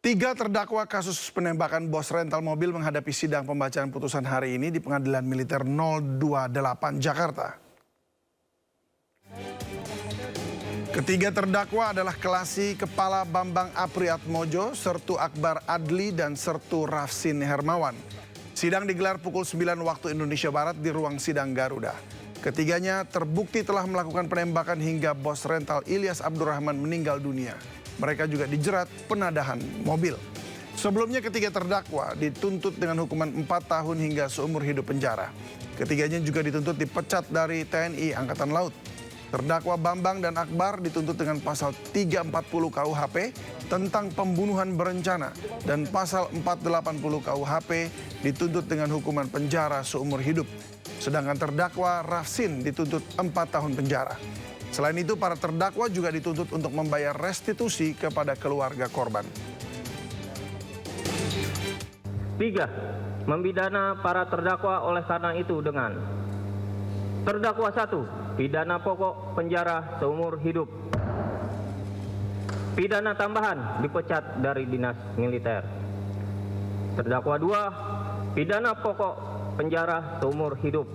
Tiga terdakwa kasus penembakan bos rental mobil menghadapi sidang pembacaan putusan hari ini di Pengadilan Militer 028 Jakarta. Ketiga terdakwa adalah Kelasi Kepala Bambang Apriatmojo, Sertu Akbar Adli, dan Sertu Rafsin Hermawan. Sidang digelar pukul 9 waktu Indonesia Barat di ruang sidang Garuda. Ketiganya terbukti telah melakukan penembakan hingga bos rental Ilyas Abdurrahman meninggal dunia. Mereka juga dijerat penadahan mobil. Sebelumnya ketiga terdakwa dituntut dengan hukuman 4 tahun hingga seumur hidup penjara. Ketiganya juga dituntut dipecat dari TNI Angkatan Laut. Terdakwa Bambang dan Akbar dituntut dengan pasal 340 KUHP tentang pembunuhan berencana dan pasal 480 KUHP dituntut dengan hukuman penjara seumur hidup. Sedangkan terdakwa Rafsin dituntut 4 tahun penjara. Selain itu, para terdakwa juga dituntut untuk membayar restitusi kepada keluarga korban. 3. Membidana para terdakwa oleh karena itu dengan terdakwa 1, pidana pokok penjara seumur hidup. Pidana tambahan dipecat dari dinas militer. Terdakwa 2, pidana pokok penjara seumur hidup.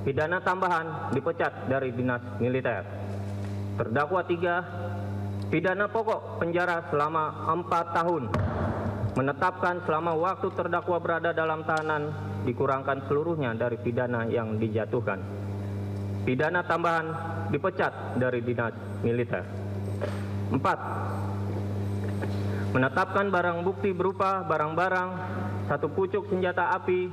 Pidana tambahan dipecat dari dinas militer. Terdakwa 3, pidana pokok penjara selama 4 tahun. Menetapkan selama waktu terdakwa berada dalam tahanan dikurangkan seluruhnya dari pidana yang dijatuhkan. Pidana tambahan dipecat dari dinas militer. 4. Menetapkan barang bukti berupa barang-barang, 1 pucuk senjata api,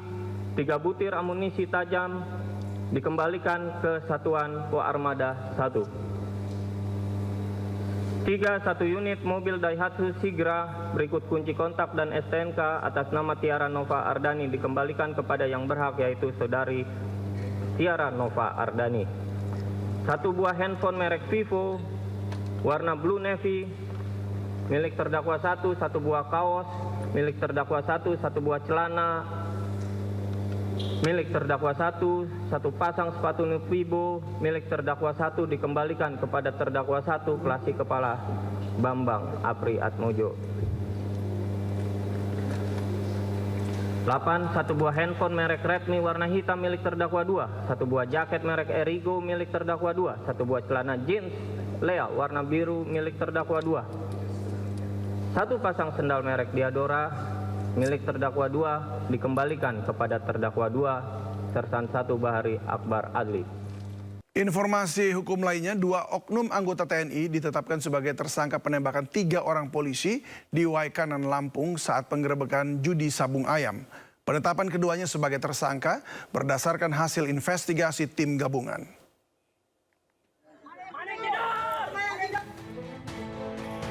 3 butir amunisi tajam, dikembalikan ke Satuan Koarmada 1. 3. 1 unit mobil Daihatsu Sigra berikut kunci kontak dan STNK atas nama Tiara Nova Ardani dikembalikan kepada yang berhak, yaitu saudari Tiara Nova Ardani. 1 buah handphone merek Vivo warna blue navy milik terdakwa 1, 1 buah kaos milik terdakwa 1, 1 buah celana milik terdakwa 1, 1 pasang sepatu Nuvibo milik terdakwa 1 dikembalikan kepada terdakwa 1, Kelasi Kepala Bambang Apriatmojo. 8. 1 buah handphone merek Redmi warna hitam milik terdakwa 2, 1 buah jaket merek Erigo milik terdakwa 2, 1 buah celana jeans Lea warna biru milik terdakwa 2, 1 pasang sendal merek Diadora milik terdakwa 2 dikembalikan kepada terdakwa 2, Sersan 1 Bahari Akbar Adli. Informasi hukum lainnya, 2 oknum anggota TNI ditetapkan sebagai tersangka penembakan 3 orang polisi di Waikanan, Lampung saat penggerebekan judi sabung ayam. Penetapan keduanya sebagai tersangka berdasarkan hasil investigasi tim gabungan.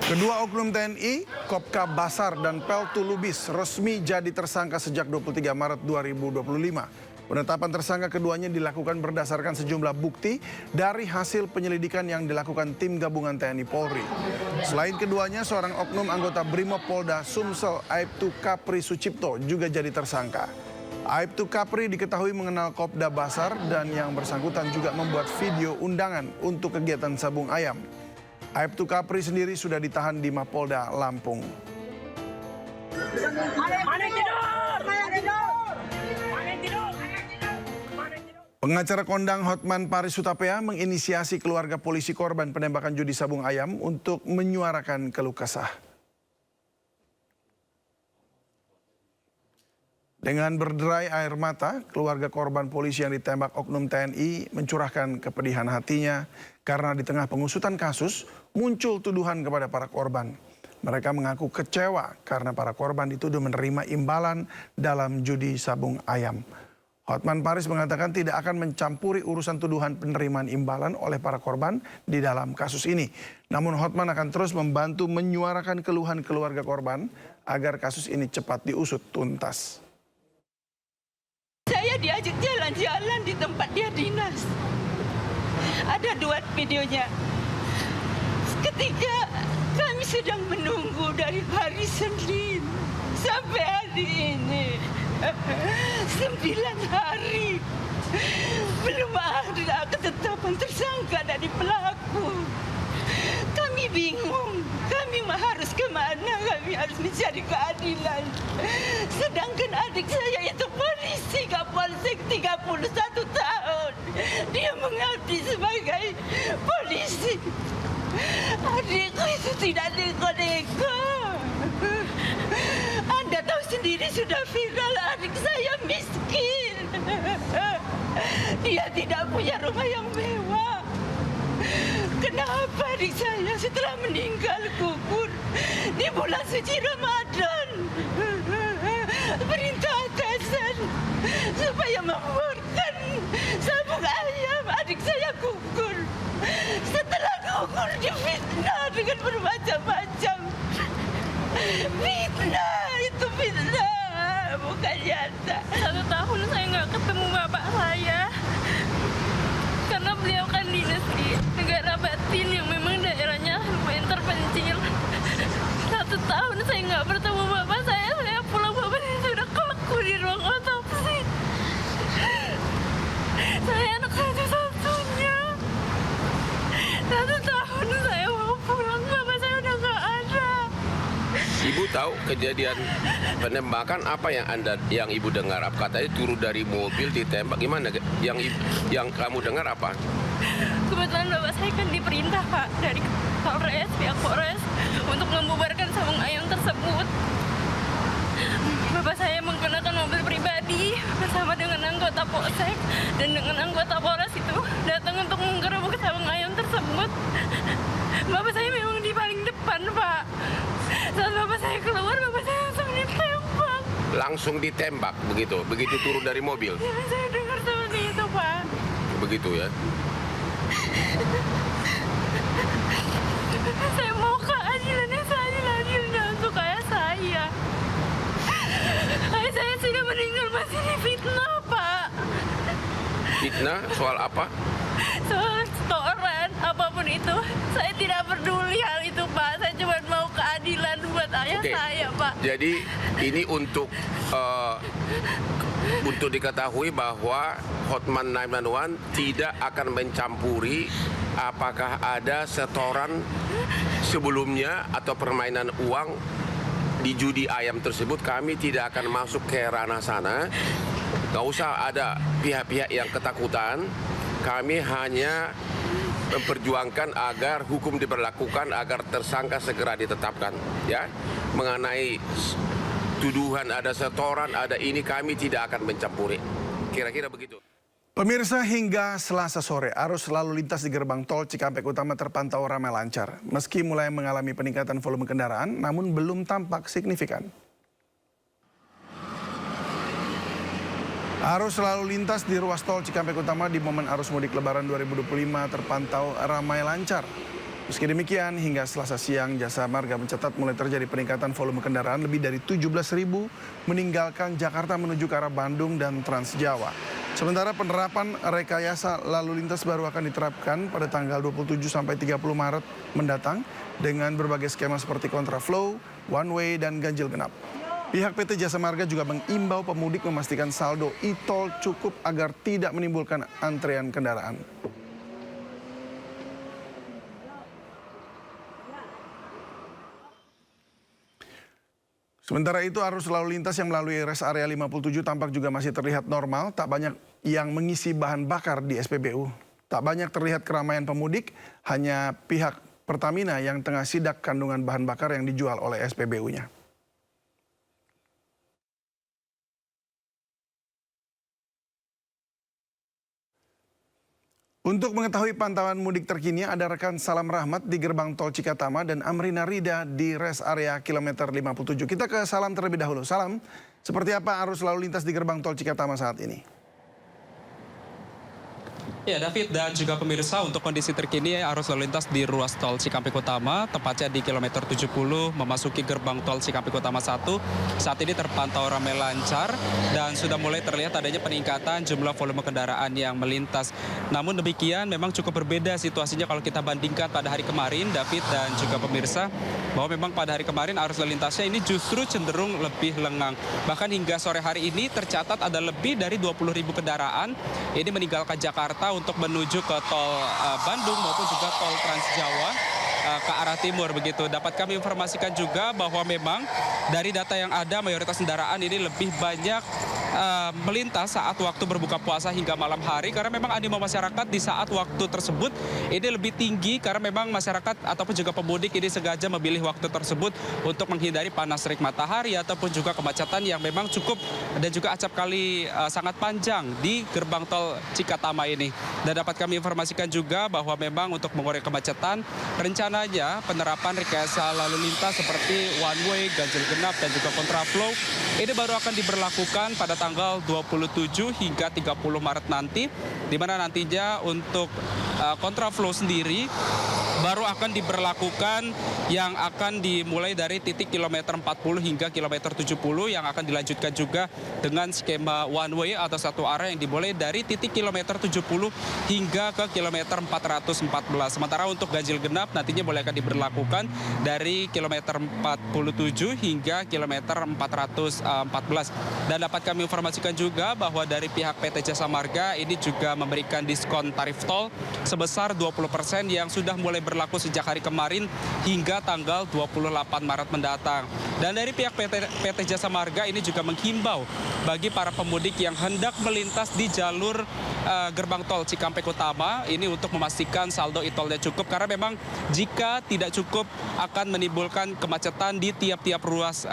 Kedua oknum TNI, Kopka Basar dan Peltu Lubis, resmi jadi tersangka sejak 23 Maret 2025. Penetapan tersangka keduanya dilakukan berdasarkan sejumlah bukti dari hasil penyelidikan yang dilakukan tim gabungan TNI Polri. Selain keduanya, seorang oknum anggota Brimob Polda Sumsel, Aibtu Kapri Sucipto, juga jadi tersangka. Aibtu Kapri diketahui mengenal Kopda Basar dan yang bersangkutan juga membuat video undangan untuk kegiatan sabung ayam. Aibtu Kapri sendiri sudah ditahan di Mapolda Lampung. Pengacara kondang Hotman Paris Hutapea menginisiasi keluarga polisi korban penembakan judi sabung ayam untuk menyuarakan keluh kesah. Dengan berderai air mata, keluarga korban polisi yang ditembak oknum TNI mencurahkan kepedihan hatinya karena di tengah pengusutan kasus muncul tuduhan kepada para korban. Mereka mengaku kecewa karena para korban dituduh menerima imbalan dalam judi sabung ayam. Hotman Paris mengatakan tidak akan mencampuri urusan tuduhan penerimaan imbalan oleh para korban di dalam kasus ini. Namun Hotman akan terus membantu menyuarakan keluhan keluarga korban agar kasus ini cepat diusut tuntas. Saya diajak jalan-jalan di tempat dia dinas. Ada 2 videonya. Ketika kami sedang menunggu dari hari Senin sampai hari ini, 9 hari, belum ada ketetapan tersangka dari pelaku. Kami bingung, kami harus kemana, kami harus mencari keadilan. Sedangkan adik saya itu polisi, Kapolsek 31 tahun. Dia mengabdi sebagai polisi. Adikku itu tidak neko-neko. Anda tahu sendiri sudah viral, adik saya miskin. Dia tidak punya rumah yang mewah. Kenapa adik saya setelah meninggal gugur di bulan suci Ramadan? Perintah atasan supaya membuarkan sabung ayam, adik saya gugur. Setelah gugur difitnah dengan bermacam-macam. Fitnah, itu fitnah, bukan nyata. 1 tahun saya nggak ketemu bapak saya. Karena beliau kan dinas di negara batin yang memang daerahnya lumayan terpencil. 1 tahun saya nggak bertemu bapak saya pulang bapak saya sudah keleku di ruang otopsi. Saya anak satu-satunya. 1 tahun saya mau pulang, bapak saya udah nggak ada. Ibu tahu kejadian penembakan apa yang ibu dengar? Apa katanya turun dari mobil ditembak, gimana? Yang kamu dengar apa? Kebetulan bapak saya kan diperintah Pak dari Polres, pihak Polres untuk membubarkan sabung ayam tersebut. Bapak saya menggunakan mobil pribadi bersama dengan anggota Polsek dan dengan anggota Polres itu datang untuk menggerebek sabung ayam tersebut. Bapak saya memang di paling depan Pak. Saat bapak saya keluar, bapak saya langsung ditembak. Langsung ditembak begitu turun dari mobil. Ya, saya dengar seperti itu Pak. Begitu ya. Saya mau keadilan yang seadil-adil untuk ayah saya. Ayah saya sudah meninggal masih difitnah Pak. Fitnah soal apa? Soal setoran apapun itu, saya tidak peduli hal itu Pak. Saya cuma mau keadilan buat ayah saya Pak. Jadi ini untuk diketahui bahwa Hotman 911 tidak akan mencampuri apakah ada setoran sebelumnya atau permainan uang di judi ayam tersebut. Kami tidak akan masuk ke ranah sana. Gak usah ada pihak-pihak yang ketakutan. Kami hanya memperjuangkan agar hukum diberlakukan, agar tersangka segera ditetapkan. Ya, mengenai tuduhan ada setoran, ada ini, kami tidak akan mencampuri. Kira-kira begitu. Pemirsa, hingga Selasa sore, arus lalu lintas di gerbang tol Cikampek Utama terpantau ramai lancar. Meski mulai mengalami peningkatan volume kendaraan, namun belum tampak signifikan. Arus lalu lintas di ruas tol Cikampek Utama di momen arus mudik Lebaran 2025 terpantau ramai lancar. Meski demikian, hingga Selasa siang, Jasa Marga mencatat mulai terjadi peningkatan volume kendaraan lebih dari 17.000 meninggalkan Jakarta menuju ke arah Bandung dan Trans Jawa. Sementara penerapan rekayasa lalu lintas baru akan diterapkan pada tanggal 27 sampai 30 Maret mendatang dengan berbagai skema seperti kontraflow, one way, dan ganjil genap. Pihak PT Jasa Marga juga mengimbau pemudik memastikan saldo e-tol cukup agar tidak menimbulkan antrean kendaraan. Sementara itu, arus lalu lintas yang melalui rest area 57 tampak juga masih terlihat normal, tak banyak yang mengisi bahan bakar di SPBU. Tak banyak terlihat keramaian pemudik, hanya pihak Pertamina yang tengah sidak kandungan bahan bakar yang dijual oleh SPBU-nya. Untuk mengetahui pantauan mudik terkini, ada rekan Salam Rahmat di gerbang tol Cikatama dan Amrina Rida di rest area kilometer 57. Kita ke Salam terlebih dahulu. Salam, seperti apa arus lalu lintas di gerbang tol Cikatama saat ini? Ya, David dan juga pemirsa, untuk kondisi terkini arus lalu lintas di ruas tol Cikampek Utama, tepatnya di kilometer 70 memasuki gerbang tol Cikampek Utama 1, saat ini terpantau ramai lancar dan sudah mulai terlihat adanya peningkatan jumlah volume kendaraan yang melintas. Namun demikian memang cukup berbeda situasinya kalau kita bandingkan pada hari kemarin, David dan juga pemirsa, bahwa memang pada hari kemarin arus lalu lintasnya ini justru cenderung lebih lengang. Bahkan hingga sore hari ini tercatat ada lebih dari 20.000 kendaraan ini meninggalkan Jakarta untuk menuju ke tol Bandung maupun juga tol Trans Jawa. ke arah timur begitu. Dapat kami informasikan juga bahwa memang dari data yang ada mayoritas kendaraan ini lebih banyak melintas saat waktu berbuka puasa hingga malam hari karena memang animo masyarakat di saat waktu tersebut ini lebih tinggi karena memang masyarakat ataupun juga pemudik ini sengaja memilih waktu tersebut untuk menghindari panas terik matahari ataupun juga kemacetan yang memang cukup dan juga acap kali sangat panjang di gerbang tol Cikatama ini. Dan dapat kami informasikan juga bahwa memang untuk mengurai kemacetan rencananya penerapan rekayasa lalu lintas seperti one way, ganjil genap dan juga kontraflow ini baru akan diberlakukan pada tanggal 27 hingga 30 Maret nanti, di mana nantinya untuk kontraflow sendiri baru akan diberlakukan yang akan dimulai dari titik kilometer 40 hingga kilometer 70 yang akan dilanjutkan juga dengan skema one way atau satu arah yang dimulai dari titik kilometer 70 hingga ke kilometer 414. Sementara untuk ganjil genap nantinya mulai akan diberlakukan dari kilometer 47 hingga kilometer 414. Dan dapat kami informasikan juga bahwa dari pihak PT Jasa Marga ini juga memberikan diskon tarif tol sebesar 20% yang sudah mulai berlaku sejak hari kemarin hingga tanggal 28 Maret mendatang. Dan dari pihak PT Jasa Marga ini juga menghimbau bagi para pemudik yang hendak melintas di jalur gerbang tol Cikampek Utama ini untuk memastikan saldo e-tolnya cukup karena memang jika tidak cukup akan menimbulkan kemacetan di tiap-tiap ruas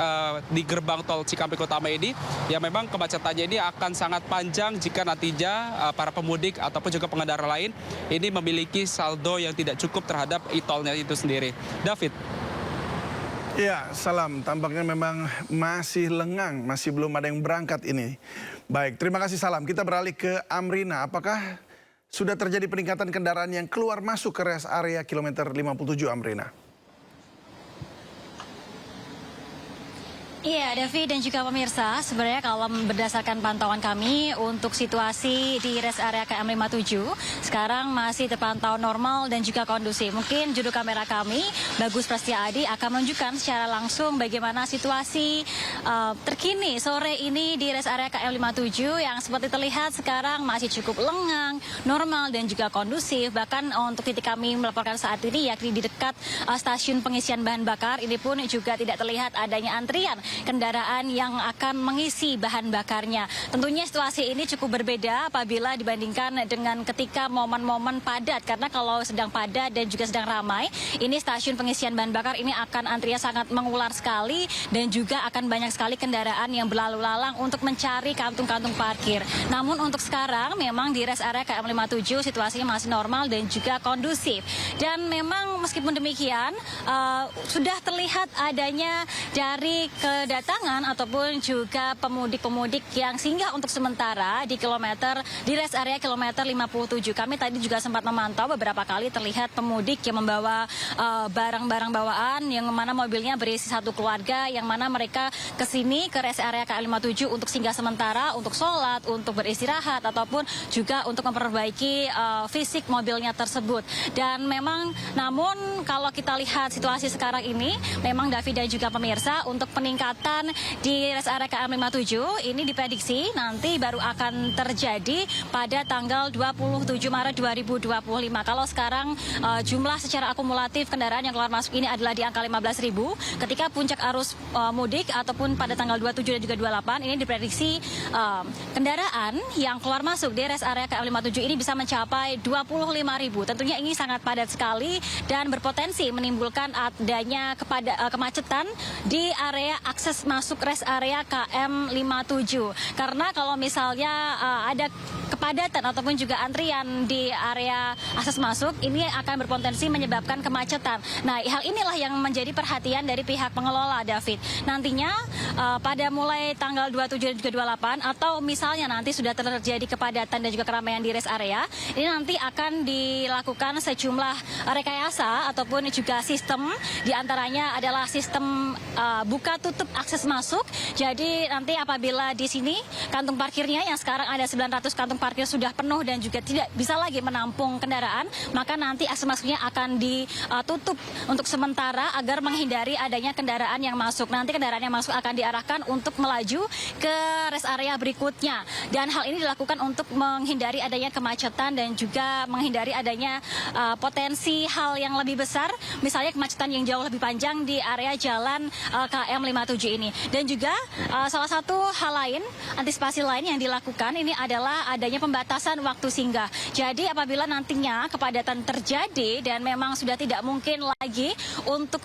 di gerbang tol Cikampek Utama ini yang memang kemacetannya ini akan sangat panjang jika nantinya para pemudik ataupun juga pengendara lain ini memiliki saldo yang tidak cukup terhadap e-tolnya itu sendiri. David. Ya, Salam. Tampaknya memang masih lengang, masih belum ada yang berangkat ini. Baik, terima kasih Salam. Kita beralih ke Amrina. Apakah sudah terjadi peningkatan kendaraan yang keluar masuk ke rest area kilometer 57 Amrina? Iya, Davi dan juga pemirsa, sebenarnya kalau berdasarkan pantauan kami untuk situasi di rest area KM 57, sekarang masih terpantau normal dan juga kondusif. Mungkin juru kamera kami, Bagus Prastiadi, akan menunjukkan secara langsung bagaimana situasi terkini sore ini di rest area KM 57 yang seperti terlihat sekarang masih cukup lengang, normal dan juga kondusif. Bahkan untuk titik kami melaporkan saat ini yakni di dekat stasiun pengisian bahan bakar, ini pun juga tidak terlihat adanya antrian kendaraan yang akan mengisi bahan bakarnya. Tentunya situasi ini cukup berbeda apabila dibandingkan dengan ketika momen-momen padat, karena kalau sedang padat dan juga sedang ramai, ini stasiun pengisian bahan bakar ini akan antrian sangat mengular sekali dan juga akan banyak sekali kendaraan yang berlalu lalang untuk mencari kantung-kantung parkir. Namun untuk sekarang memang di rest area KM 57 situasinya masih normal dan juga kondusif. Dan memang meskipun demikian sudah terlihat adanya dari kedatangan ataupun juga pemudik-pemudik yang singgah untuk sementara di rest area kilometer 57. Kami tadi juga sempat memantau beberapa kali terlihat pemudik yang membawa barang-barang bawaan yang mana mobilnya berisi satu keluarga yang mana mereka ke sini ke rest area KM 57 untuk singgah sementara, untuk sholat, untuk beristirahat ataupun juga untuk memperbaiki fisik mobilnya tersebut. Dan memang namun kalau kita lihat situasi sekarang ini memang David dan juga pemirsa untuk peningkatan di rest area KM 57 ini diprediksi nanti baru akan terjadi pada tanggal 27 Maret 2025. Kalau sekarang jumlah secara akumulatif kendaraan yang keluar masuk ini adalah di angka 15.000. Ketika puncak arus mudik ataupun pada tanggal 27 dan juga 28 ini diprediksi kendaraan yang keluar masuk di rest area KM 57 ini bisa mencapai 25.000. Tentunya ini sangat padat sekali dan berpotensi menimbulkan adanya kemacetan di area akses masuk rest area KM 57. Karena kalau misalnya ada kepadatan ataupun juga antrian di area akses masuk, ini akan berpotensi menyebabkan kemacetan. Nah, hal inilah yang menjadi perhatian dari pihak pengelola, David. Nantinya pada mulai tanggal 27 dan juga 28 atau misalnya nanti sudah terjadi kepadatan dan juga keramaian di rest area, ini nanti akan dilakukan sejumlah rekayasa ataupun juga sistem, diantaranya adalah sistem buka tutup akses masuk. Jadi nanti apabila di sini kantung parkirnya yang sekarang ada 900 kantung parkir parkir sudah penuh dan juga tidak bisa lagi menampung kendaraan, maka nanti akses masuknya akan ditutup untuk sementara agar menghindari adanya kendaraan yang masuk. Nanti kendaraan yang masuk akan diarahkan untuk melaju ke rest area berikutnya. Dan hal ini dilakukan untuk menghindari adanya kemacetan dan juga menghindari adanya potensi hal yang lebih besar, misalnya kemacetan yang jauh lebih panjang di area jalan KM 57 ini. Dan juga salah satu hal lain, antisipasi lain yang dilakukan ini adalah adanya pembatasan waktu singgah. Jadi apabila nantinya kepadatan terjadi dan memang sudah tidak mungkin lagi untuk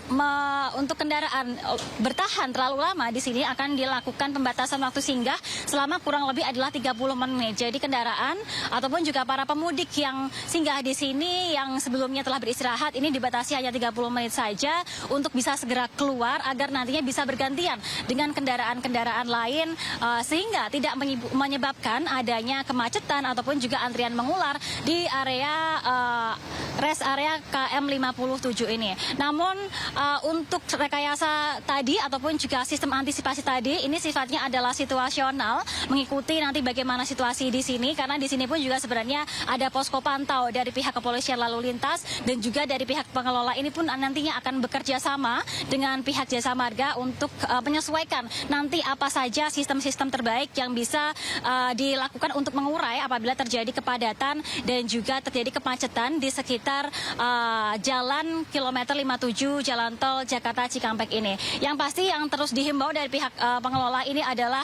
kendaraan bertahan terlalu lama di sini, akan dilakukan pembatasan waktu singgah selama kurang lebih adalah 30 menit. Jadi kendaraan ataupun juga para pemudik yang singgah di sini yang sebelumnya telah beristirahat ini dibatasi hanya 30 menit saja untuk bisa segera keluar agar nantinya bisa bergantian dengan kendaraan-kendaraan lain sehingga tidak menyebabkan adanya kemacetan ataupun juga antrian mengular di area rest area KM 57 ini. Namun untuk rekayasa tadi ataupun juga sistem antisipasi tadi ini sifatnya adalah situasional, mengikuti nanti bagaimana situasi di sini, karena di sini pun juga sebenarnya ada posko pantau dari pihak kepolisian lalu lintas dan juga dari pihak pengelola ini pun nantinya akan bekerja sama dengan pihak Jasa Marga untuk menyesuaikan nanti apa saja sistem-sistem terbaik yang bisa dilakukan untuk mengurai apabila terjadi kepadatan dan juga terjadi kemacetan di sekitar jalan kilometer 57 Jalan Tol Jakarta Cikampek ini. Yang pasti yang terus dihimbau dari pihak pengelola ini adalah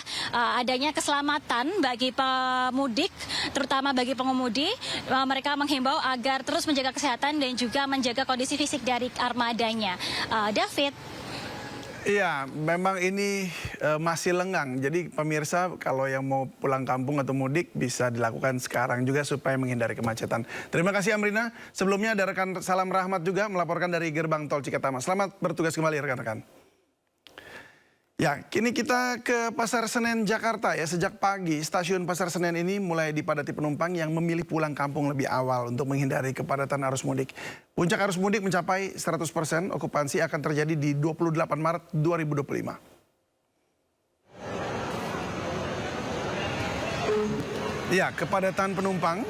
adanya keselamatan bagi pemudik, terutama bagi pengemudi. Mereka menghimbau agar terus menjaga kesehatan dan juga menjaga kondisi fisik dari armadanya. David. Iya, memang ini masih lengang. Jadi pemirsa kalau yang mau pulang kampung atau mudik bisa dilakukan sekarang juga supaya menghindari kemacetan. Terima kasih Amrina. Sebelumnya ada rekan Salam Rahmat juga melaporkan dari gerbang tol Cikatama. Selamat bertugas kembali rekan-rekan. Ya, kini kita ke Pasar Senen Jakarta ya. Sejak pagi, stasiun Pasar Senen ini mulai dipadati penumpang yang memilih pulang kampung lebih awal untuk menghindari kepadatan arus mudik. Puncak arus mudik mencapai 100%, okupansi akan terjadi di 28 Maret 2025. Ya, kepadatan penumpang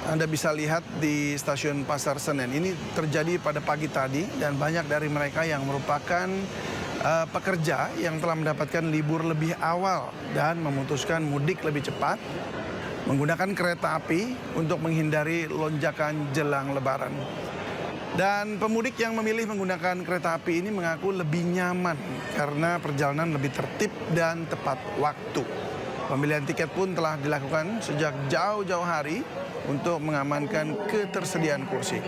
Anda bisa lihat di stasiun Pasar Senen ini terjadi pada pagi tadi dan banyak dari mereka yang merupakan pekerja yang telah mendapatkan libur lebih awal dan memutuskan mudik lebih cepat menggunakan kereta api untuk menghindari lonjakan jelang Lebaran. Dan pemudik yang memilih menggunakan kereta api ini mengaku lebih nyaman karena perjalanan lebih tertib dan tepat waktu. Pembelian tiket pun telah dilakukan sejak jauh-jauh hari untuk mengamankan ketersediaan kursi.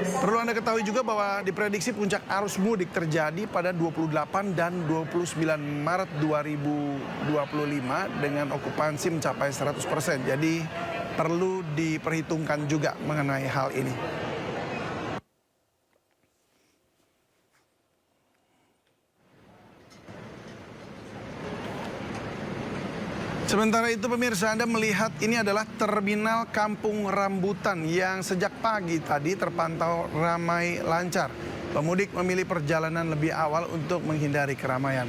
Perlu Anda ketahui juga bahwa diprediksi puncak arus mudik terjadi pada 28 dan 29 Maret 2025 dengan okupansi mencapai 100%. Jadi perlu diperhitungkan juga mengenai hal ini. Sementara itu pemirsa, Anda melihat ini adalah terminal Kampung Rambutan yang sejak pagi tadi terpantau ramai lancar. Pemudik memilih perjalanan lebih awal untuk menghindari keramaian.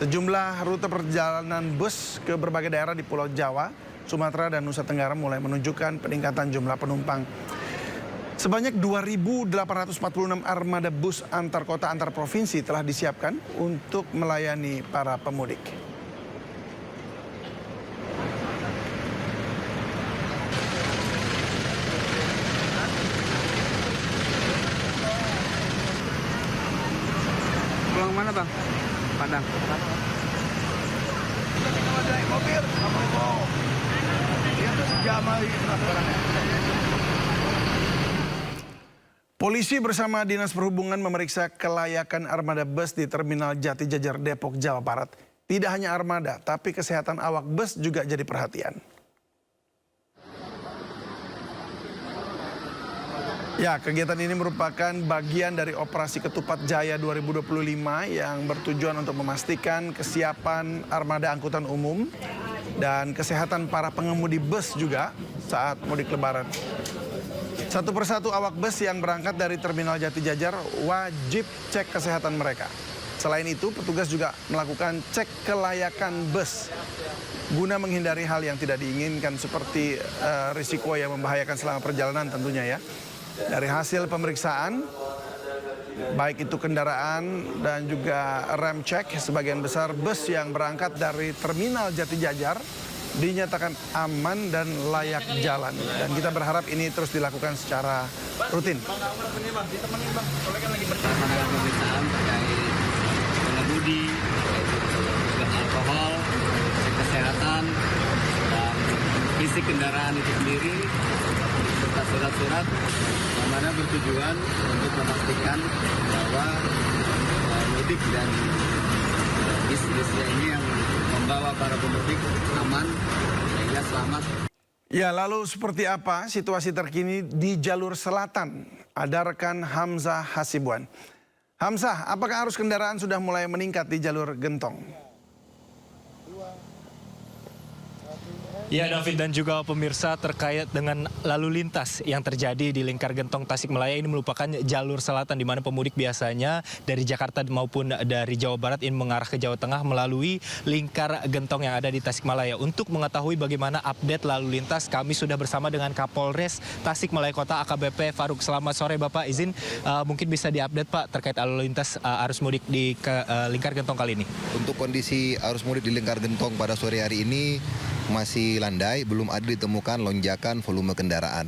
Sejumlah rute perjalanan bus ke berbagai daerah di Pulau Jawa, Sumatera, dan Nusa Tenggara mulai menunjukkan peningkatan jumlah penumpang. Sebanyak 2.846 armada bus antar kota antar provinsi telah disiapkan untuk melayani para pemudik. Pulang mana bang? Padang. Polisi bersama Dinas Perhubungan memeriksa kelayakan armada bus di Terminal Jati Jajar Depok, Jawa Barat. Tidak hanya armada, tapi kesehatan awak bus juga jadi perhatian. Ya, kegiatan ini merupakan bagian dari Operasi Ketupat Jaya 2025 yang bertujuan untuk memastikan kesiapan armada angkutan umum dan kesehatan para pengemudi bus juga saat mudik Lebaran. Satu persatu awak bus yang berangkat dari Terminal Jati Jajar wajib cek kesehatan mereka. Selain itu, petugas juga melakukan cek kelayakan bus guna menghindari hal yang tidak diinginkan seperti risiko yang membahayakan selama perjalanan tentunya ya. Dari hasil pemeriksaan, baik itu kendaraan dan juga rem cek, sebagian besar bus yang berangkat dari terminal Jatijajar dinyatakan aman dan layak jalan. Dan kita berharap ini terus dilakukan secara rutin. Melaksanakan pemeriksaan terkait pengemudi, alkohol, cek kesehatan, dan fisik kendaraan itu sendiri, serta surat-surat yang mana bertujuan untuk memastikan bahwa mudik dan bis-bisnya ini yang membawa para pemudik aman sehingga selamat. Ya, lalu seperti apa situasi terkini di jalur selatan? Ada rekan Hamzah Hasibuan. Hamzah, apakah arus kendaraan sudah mulai meningkat di jalur Gentong? Ya, David dan juga pemirsa, terkait dengan lalu lintas yang terjadi di Lingkar Gentong Tasikmalaya, ini merupakan jalur selatan di mana pemudik biasanya dari Jakarta maupun dari Jawa Barat ini mengarah ke Jawa Tengah melalui Lingkar Gentong yang ada di Tasikmalaya. Untuk mengetahui bagaimana update lalu lintas, kami sudah bersama dengan Kapolres Tasikmalaya Kota AKBP Faruk. Selamat sore Bapak, izin mungkin bisa diupdate Pak terkait lalu lintas arus mudik di Lingkar Gentong kali ini. Untuk kondisi arus mudik di Lingkar Gentong pada sore hari ini masih landai, belum ada ditemukan lonjakan volume kendaraan.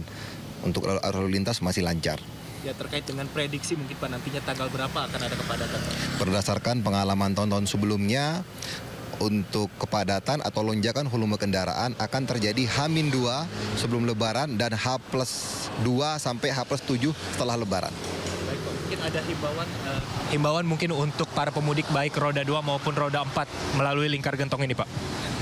Untuk arus lalu lintas masih lancar. Ya, terkait dengan prediksi mungkin Pak nantinya tanggal berapa akan ada kepadatan? Berdasarkan pengalaman tahun-tahun sebelumnya, untuk kepadatan atau lonjakan volume kendaraan akan terjadi H-2 sebelum Lebaran dan H+2 sampai H+7 setelah Lebaran. Baik Pak, mungkin ada himbauan mungkin untuk para pemudik baik roda 2 maupun roda 4 melalui Lingkar Gentong ini Pak.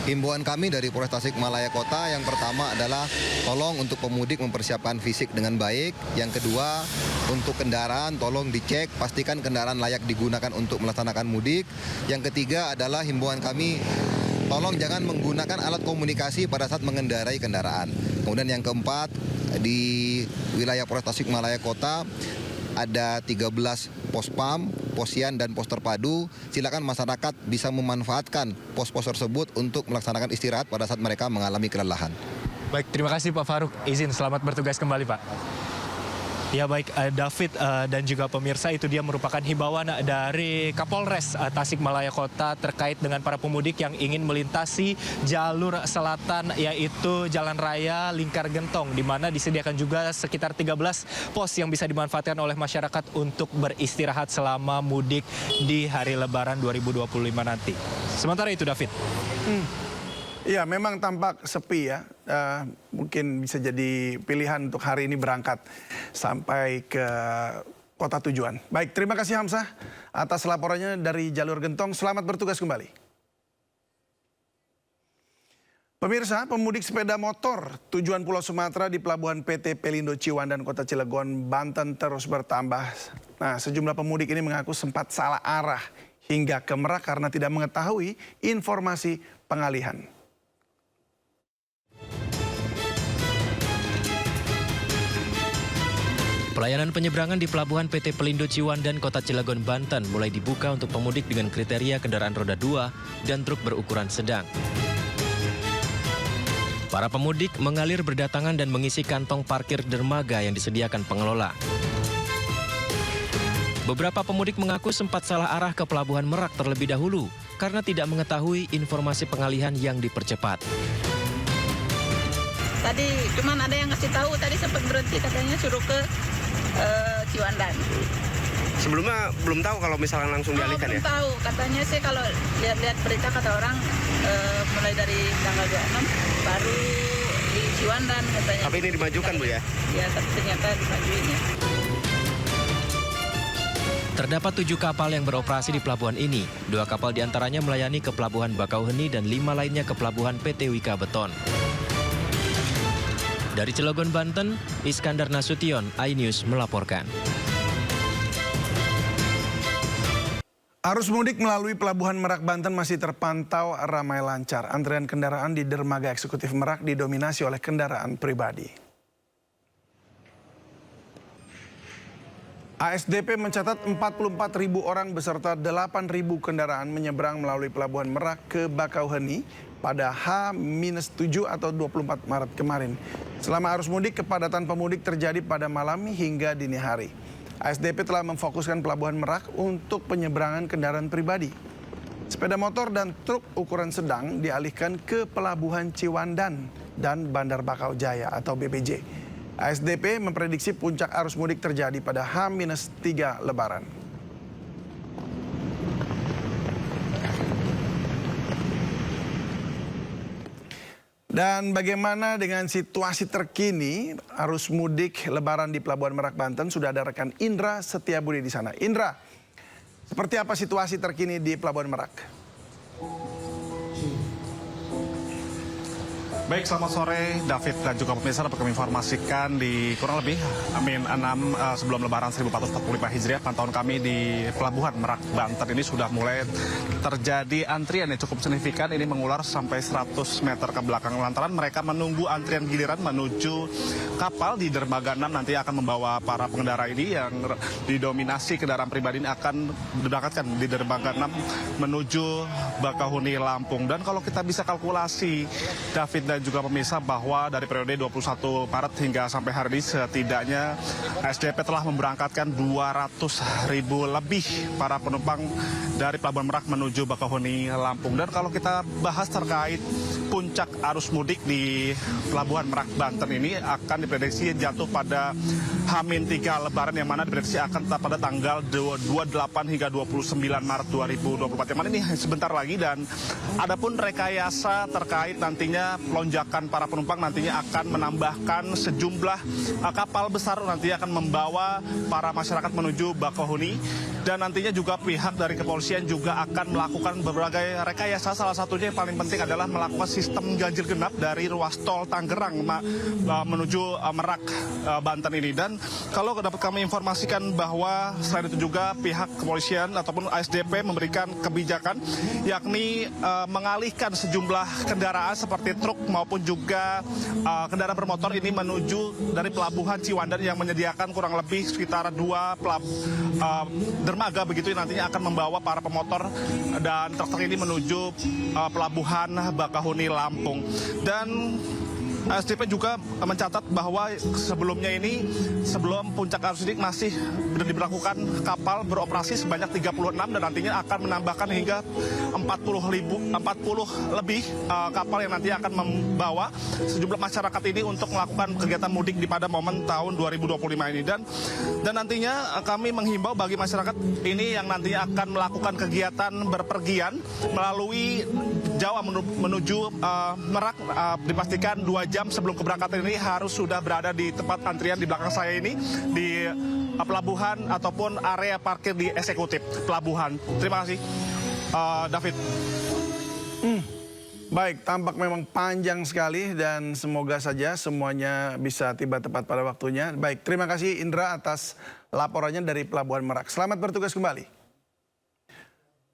Himbauan kami dari Polres Tasikmalaya Kota yang pertama adalah tolong untuk pemudik mempersiapkan fisik dengan baik. Yang kedua, untuk kendaraan tolong dicek, pastikan kendaraan layak digunakan untuk melaksanakan mudik. Yang ketiga adalah himbauan kami, tolong jangan menggunakan alat komunikasi pada saat mengendarai kendaraan. Kemudian yang keempat, di wilayah Polres Tasikmalaya Kota ada 13 pos PAM, posyan dan pos terpadu. Silakan masyarakat bisa memanfaatkan pos-pos tersebut untuk melaksanakan istirahat pada saat mereka mengalami kelelahan. Baik, terima kasih Pak Faruk. Izin selamat bertugas kembali Pak. Ya baik, David dan juga pemirsa, itu dia merupakan himbauan dari Kapolres Tasikmalaya Kota terkait dengan para pemudik yang ingin melintasi jalur selatan, yaitu Jalan Raya Lingkar Gentong, di mana disediakan juga sekitar 13 pos yang bisa dimanfaatkan oleh masyarakat untuk beristirahat selama mudik di hari Lebaran 2025 nanti. Sementara itu David. Iya, memang tampak sepi ya. Mungkin bisa jadi pilihan untuk hari ini berangkat sampai ke kota tujuan. Baik, terima kasih Hamzah atas laporannya dari jalur Gentong. Selamat bertugas kembali. Pemirsa, pemudik sepeda motor tujuan Pulau Sumatera di Pelabuhan PT Pelindo Ciwandan Kota Cilegon, Banten terus bertambah. Nah, sejumlah pemudik ini mengaku sempat salah arah hingga ke Merak karena tidak mengetahui informasi pengalihan. Pelayanan penyeberangan di Pelabuhan PT Pelindo Ciwandan Kota Cilegon, Banten mulai dibuka untuk pemudik dengan kriteria kendaraan roda 2 dan truk berukuran sedang. Para pemudik mengalir berdatangan dan mengisi kantong parkir dermaga yang disediakan pengelola. Beberapa pemudik mengaku sempat salah arah ke Pelabuhan Merak terlebih dahulu karena tidak mengetahui informasi pengalihan yang dipercepat. Tadi cuman ada yang ngasih tahu, tadi sempat berhenti katanya suruh ke Ciwandan. Sebelumnya belum tahu kalau misalnya langsung dialihkan belum ya? Tahu, katanya sih kalau lihat-lihat berita kata orang mulai dari tanggal 26 baru di Ciwandan katanya. Tapi ini dimajukan Bu ya? Ya, tapi ternyata dimajuin ya. Terdapat 7 kapal yang beroperasi di pelabuhan ini. 2 kapal diantaranya melayani ke Pelabuhan Bakauheni dan 5 lainnya ke Pelabuhan PT Wika Beton. Dari Cilegon, Banten, Iskandar Nasution, iNews melaporkan. Arus mudik melalui Pelabuhan Merak, Banten masih terpantau ramai lancar. Antrean kendaraan di dermaga eksekutif Merak didominasi oleh kendaraan pribadi. ASDP mencatat 44.000 orang beserta 8.000 kendaraan menyeberang melalui Pelabuhan Merak ke Bakauheni pada H-7 atau 24 Maret kemarin. Selama arus mudik, kepadatan pemudik terjadi pada malam hingga dini hari. ASDP telah memfokuskan Pelabuhan Merak untuk penyeberangan kendaraan pribadi. Sepeda motor dan truk ukuran sedang dialihkan ke Pelabuhan Ciwandan dan Bandar Bakau Jaya atau BPJ. ASDP memprediksi puncak arus mudik terjadi pada H-3 Lebaran. Dan bagaimana dengan situasi terkini arus mudik Lebaran di Pelabuhan Merak, Banten? Sudah ada rekan Indra Setiabudi di sana. Indra, seperti apa situasi terkini di Pelabuhan Merak? Baik, selamat sore David dan juga pemirsa. Dapat kami informasikan di kurang lebih Amin 6 sebelum Lebaran 1445 Hijriah, pantauan kami di Pelabuhan Merak, Banten ini sudah mulai terjadi antrian yang cukup signifikan. Ini mengular sampai 100 meter ke belakang lantaran mereka menunggu antrian giliran menuju kapal di dermaga 6 nanti akan membawa para pengendara ini yang didominasi kendaraan pribadi ini akan diberangkatkan di dermaga 6 menuju Bakauheni, Lampung. Dan kalau kita bisa kalkulasi David dan juga pemirsa bahwa dari periode 21 Maret hingga sampai hari ini setidaknya ASDP telah memberangkatkan 200.000 lebih para penumpang dari Pelabuhan Merak menuju Bakauheni, Lampung. Dan kalau kita bahas terkait puncak arus mudik di Pelabuhan Merak, Banten ini akan diprediksi jatuh pada H-3 Lebaran yang mana diprediksi akan tetap pada tanggal 28 hingga 29 Maret 2024. Yang mana ini sebentar lagi dan adapun rekayasa terkait nantinya lonjakan para penumpang nantinya akan menambahkan sejumlah kapal besar nanti akan membawa para masyarakat menuju Bakauheni dan nantinya juga pihak dari kepolisian juga akan melakukan berbagai rekayasa. Salah satunya yang paling penting adalah melakukan sistem ganjil genap dari ruas tol Tangerang menuju Merak, Banten ini. Dan kalau dapat kami informasikan bahwa selain itu juga pihak kepolisian ataupun ASDP memberikan kebijakan yakni mengalihkan sejumlah kendaraan seperti truk maupun juga kendaraan bermotor ini menuju dari Pelabuhan Ciwandan yang menyediakan kurang lebih sekitar 2 dermaga begitu yang nantinya akan membawa para pemotor dan truk ini menuju Pelabuhan Bakauheni, Lampung. Dan ASDP juga mencatat bahwa sebelumnya ini sebelum puncak arus mudik masih diberlakukan kapal beroperasi sebanyak 36 dan nantinya akan menambahkan hingga 40 lebih kapal yang nanti akan membawa sejumlah masyarakat ini untuk melakukan kegiatan mudik di pada momen tahun 2025 ini. Dan nantinya kami menghimbau bagi masyarakat ini yang nantinya akan melakukan kegiatan berpergian melalui Jawa menuju Merak dipastikan 2 jam sebelum keberangkatan ini harus sudah berada di tempat antrian di belakang saya ini di pelabuhan ataupun area parkir di eksekutif pelabuhan. Terima kasih, David. Baik, tampak memang panjang sekali dan semoga saja semuanya bisa tiba tepat pada waktunya. Baik, terima kasih Indra atas laporannya dari Pelabuhan Merak. Selamat bertugas kembali.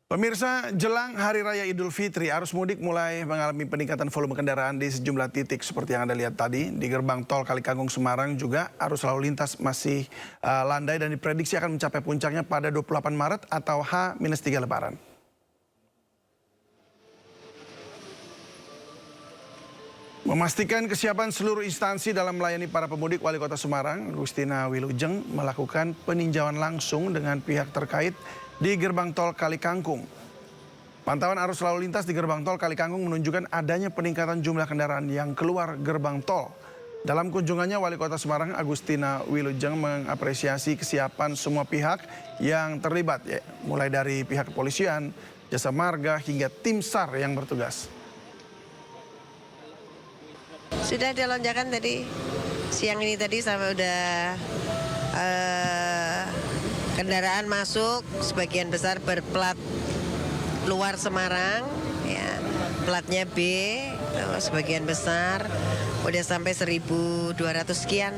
Pemirsa, jelang Hari Raya Idul Fitri, arus mudik mulai mengalami peningkatan volume kendaraan di sejumlah titik seperti yang Anda lihat tadi. Di gerbang tol Kalikangkung Semarang juga arus lalu lintas masih landai dan diprediksi akan mencapai puncaknya pada 28 Maret atau H-3 Lebaran. Memastikan kesiapan seluruh instansi dalam melayani para pemudik, Wali Kota Semarang, Agustina Wilujeng, melakukan peninjauan langsung dengan pihak terkait di gerbang tol Kalikangkung. Pantauan arus lalu lintas di gerbang tol Kalikangkung menunjukkan adanya peningkatan jumlah kendaraan yang keluar gerbang tol. Dalam kunjungannya, Wali Kota Semarang, Agustina Wilujeng, mengapresiasi kesiapan semua pihak yang terlibat, mulai dari pihak kepolisian, jasa marga, hingga tim SAR yang bertugas. Sudah ada lonjakan tadi, siang ini tadi sampai udah kendaraan masuk, sebagian besar berplat luar Semarang, ya, platnya B, sebagian besar udah sampai 1.200 sekian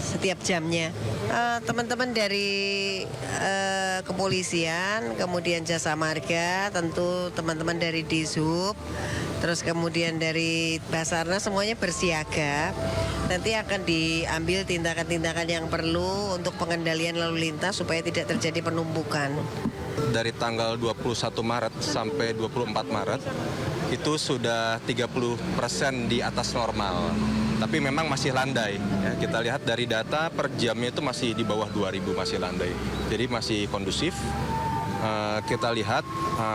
setiap jamnya. Teman-teman dari kepolisian, kemudian Jasa Marga, tentu teman-teman dari Dishub, terus kemudian dari Basarnas semuanya bersiaga. Nanti akan diambil tindakan-tindakan yang perlu untuk pengendalian lalu lintas supaya tidak terjadi penumpukan. Dari tanggal 21 Maret sampai 24 Maret itu sudah 30% di atas normal. Tapi memang masih landai. Ya, kita lihat dari data per jamnya itu masih di bawah 2.000 masih landai. Jadi masih kondusif. Kita lihat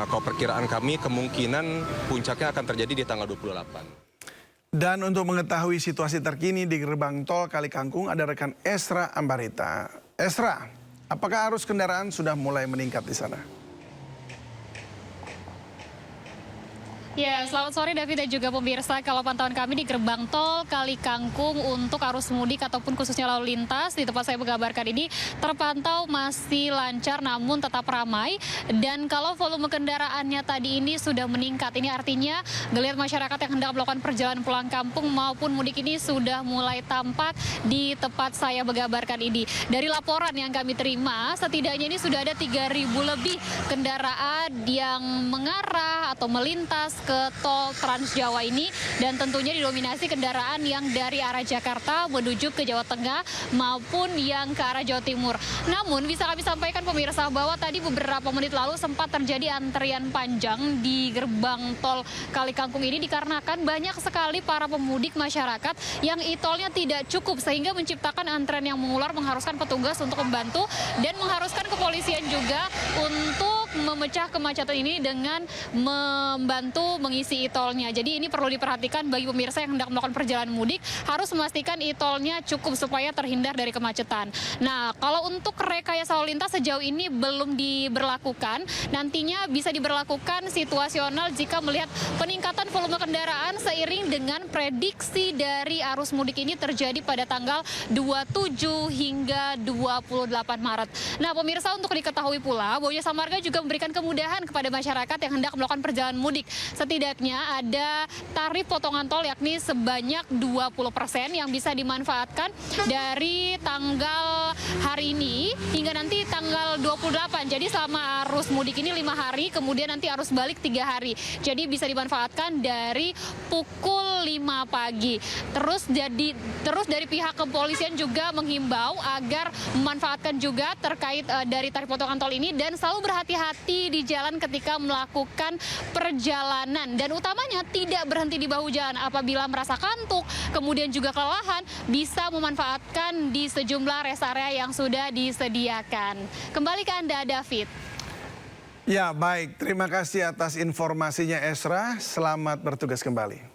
kalau perkiraan kami kemungkinan puncaknya akan terjadi di tanggal 28. Dan untuk mengetahui situasi terkini di gerbang tol Kalikangkung ada rekan Esra Ambarita. Esra, apakah arus kendaraan sudah mulai meningkat di sana? Ya, selamat sore David dan juga pemirsa. Kalau pantauan kami di gerbang tol Kalikangkung untuk arus mudik ataupun khususnya lalu lintas di tempat saya mengabarkan ini terpantau masih lancar namun tetap ramai. Dan kalau volume kendaraannya tadi ini sudah meningkat, ini artinya geliat masyarakat yang hendak melakukan perjalanan pulang kampung maupun mudik ini sudah mulai tampak di tempat saya mengabarkan ini. Dari laporan yang kami terima, setidaknya ini sudah ada 3.000 lebih kendaraan yang mengarah atau melintas ke tol Trans Jawa ini, dan tentunya didominasi kendaraan yang dari arah Jakarta menuju ke Jawa Tengah maupun yang ke arah Jawa Timur. Namun bisa kami sampaikan pemirsa bahwa tadi beberapa menit lalu sempat terjadi antrian panjang di gerbang tol Kalikangkung ini dikarenakan banyak sekali para pemudik masyarakat yang e-tolnya tidak cukup sehingga menciptakan antrean yang mengular, mengharuskan petugas untuk membantu dan mengharuskan kepolisian juga untuk memecah kemacetan ini dengan membantu mengisi e-tolnya. Jadi ini perlu diperhatikan bagi pemirsa yang hendak melakukan perjalanan mudik, harus memastikan e-tolnya cukup supaya terhindar dari kemacetan. Nah, kalau untuk rekayasa lalu lintas sejauh ini belum diberlakukan, nantinya bisa diberlakukan situasional jika melihat peningkatan volume kendaraan seiring dengan prediksi dari arus mudik ini terjadi pada tanggal 27 hingga 28 Maret. Nah, pemirsa, untuk diketahui pula bahwa Jasa Marga juga memberikan kemudahan kepada masyarakat yang hendak melakukan perjalanan mudik. Setidaknya ada tarif potongan tol yakni sebanyak 20% yang bisa dimanfaatkan dari tanggal hari ini hingga nanti tanggal 28. Jadi selama arus mudik ini 5 hari, kemudian nanti arus balik 3 hari. Jadi bisa dimanfaatkan dari pukul 5 pagi. Terus dari pihak kepolisian juga menghimbau agar memanfaatkan juga terkait dari tarif potongan tol ini dan selalu berhati-hati di jalan ketika melakukan perjalanan, dan utamanya tidak berhenti di bahu jalan. Apabila merasa kantuk kemudian juga kelelahan, bisa memanfaatkan di sejumlah rest area yang sudah disediakan. Kembali ke Anda, David. Ya, baik, terima kasih atas informasinya Esra. Selamat bertugas kembali.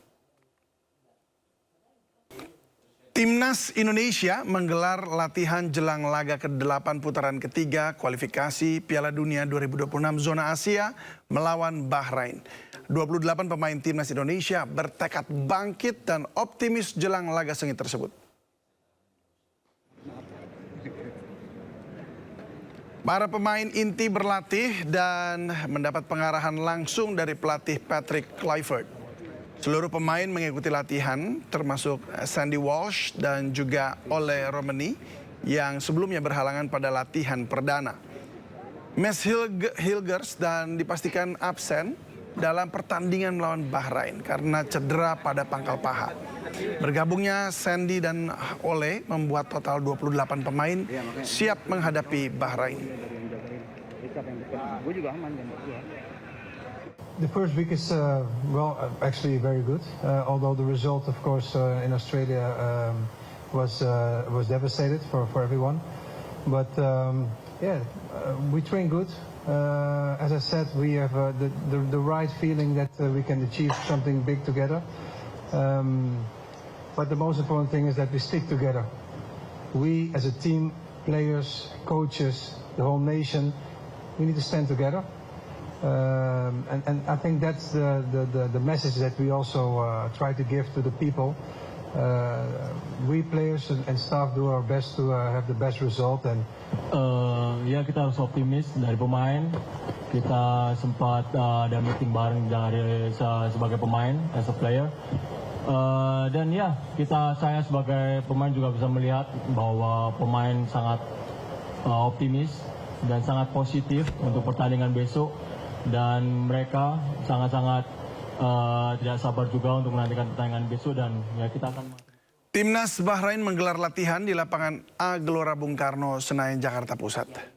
Timnas Indonesia menggelar latihan jelang laga ke-8 putaran ketiga kualifikasi Piala Dunia 2026 zona Asia melawan Bahrain. 28 pemain Timnas Indonesia bertekad bangkit dan optimis jelang laga sengit tersebut. Para pemain inti berlatih dan mendapat pengarahan langsung dari pelatih Patrick Kluivert. Seluruh pemain mengikuti latihan termasuk Sandy Walsh dan juga Ole Romani yang sebelumnya berhalangan pada latihan perdana. Mes Hilgers dan dipastikan absen dalam pertandingan melawan Bahrain karena cedera pada pangkal paha. Bergabungnya Sandy dan Ole membuat total 28 pemain siap menghadapi Bahrain. The first week is, actually very good. Although the result, of course, in Australia was devastated for everyone. But we train good. As I said, we have the right feeling that we can achieve something big together. But the most important thing is that we stick together. We, as a team, players, coaches, the whole nation, we need to stand together. And I think that's the message that we also try to give to the people. We players and staff do our best to have the best result. And ya, kita harus optimis dari pemain. Kita sempat ada meeting bareng dari sebagai pemain as a player. Dan ya, saya sebagai pemain juga bisa melihat bahwa pemain sangat optimis dan sangat positif untuk pertandingan besok. Dan mereka sangat-sangat tidak sabar juga untuk menantikan pertandingan besok, dan ya kita akan... Timnas Bahrain menggelar latihan di lapangan A Gelora Bung Karno, Senayan, Jakarta Pusat.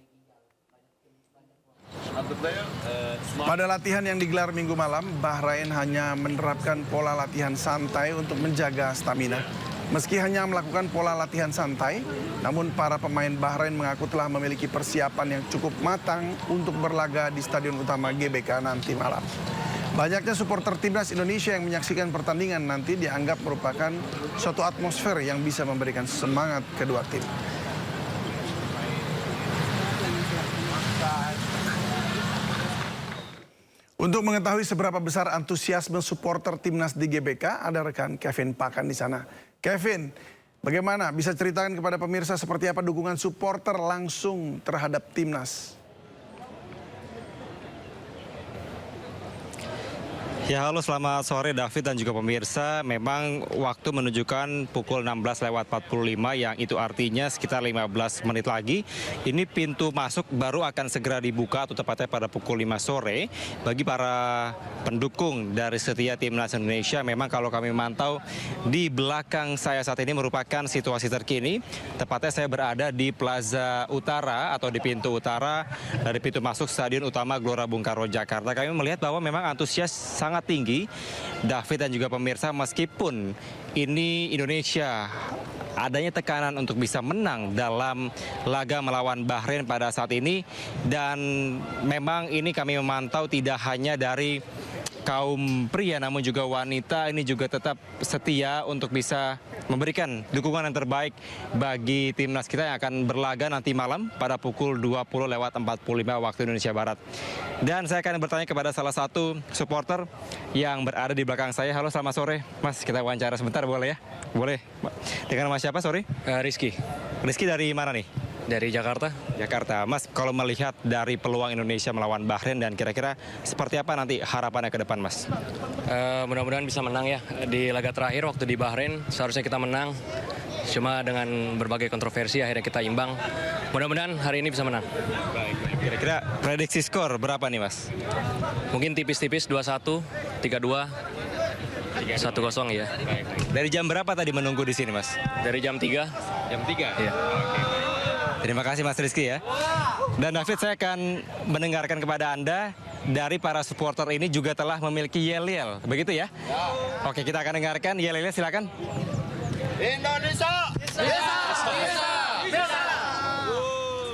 Pada latihan yang digelar Minggu malam, Bahrain hanya menerapkan pola latihan santai untuk menjaga stamina. Meski hanya melakukan pola latihan santai, namun para pemain Bahrain mengaku telah memiliki persiapan yang cukup matang untuk berlaga di Stadion Utama GBK nanti malam. Banyaknya supporter timnas Indonesia yang menyaksikan pertandingan nanti dianggap merupakan suatu atmosfer yang bisa memberikan semangat kedua tim. Untuk mengetahui seberapa besar antusiasme supporter timnas di GBK, ada rekan Kevin Pakan di sana. Kevin, bagaimana? Bisa ceritakan kepada pemirsa seperti apa dukungan supporter langsung terhadap timnas? Ya, halo, selamat sore David dan juga pemirsa. Memang waktu menunjukkan pukul 16.45 yang itu artinya sekitar 15 menit lagi. Ini pintu masuk baru akan segera dibuka atau tepatnya pada pukul 5 sore. Bagi para pendukung dari setia timnas Indonesia, memang kalau kami memantau di belakang saya saat ini merupakan situasi terkini. Tepatnya saya berada di Plaza Utara atau di pintu utara dari pintu masuk Stadion Utama Gelora Bung Karno, Jakarta. Kami melihat bahwa memang antusias sangat tinggi, David dan juga pemirsa, meskipun ini Indonesia adanya tekanan untuk bisa menang dalam laga melawan Bahrain pada saat ini. Dan memang ini kami memantau tidak hanya dari kaum pria namun juga wanita ini juga tetap setia untuk bisa memberikan dukungan yang terbaik bagi timnas kita yang akan berlaga nanti malam pada pukul 20.45 waktu Indonesia Barat. Dan saya akan bertanya kepada salah satu supporter yang berada di belakang saya. Halo, selamat sore Mas, kita wawancara sebentar boleh ya? Boleh. Dengan Mas siapa, sorry? Rizky. Rizky dari mana nih? Dari Jakarta. Jakarta. Mas, kalau melihat dari peluang Indonesia melawan Bahrain dan kira-kira seperti apa nanti harapannya ke depan, Mas? Mudah-mudahan bisa menang ya. Di laga terakhir waktu di Bahrain seharusnya kita menang. Cuma dengan berbagai kontroversi akhirnya kita imbang. Mudah-mudahan hari ini bisa menang. Baik. Kira-kira prediksi skor berapa nih, Mas? Mungkin tipis-tipis 2-1, 3-2. 1-0 ya. Baik. Dari jam berapa tadi menunggu di sini, Mas? Dari jam 3. Jam 3? Iya. Oke. Terima kasih Mas Rizky ya. Dan David, saya akan mendengarkan kepada Anda, dari para supporter ini juga telah memiliki yel-yel, begitu ya? Oke, kita akan dengarkan yel-yelnya, silakan. Indonesia! Bisa! Bisa! Bisa!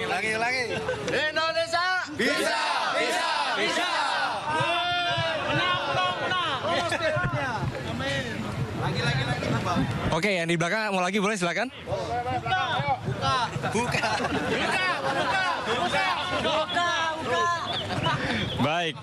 Ulangi. Indonesia! Bisa! Bisa! Bisa! Menang! Amin. Lagi. Oke, yang di belakang mau lagi boleh, silakan. Buka. Baik,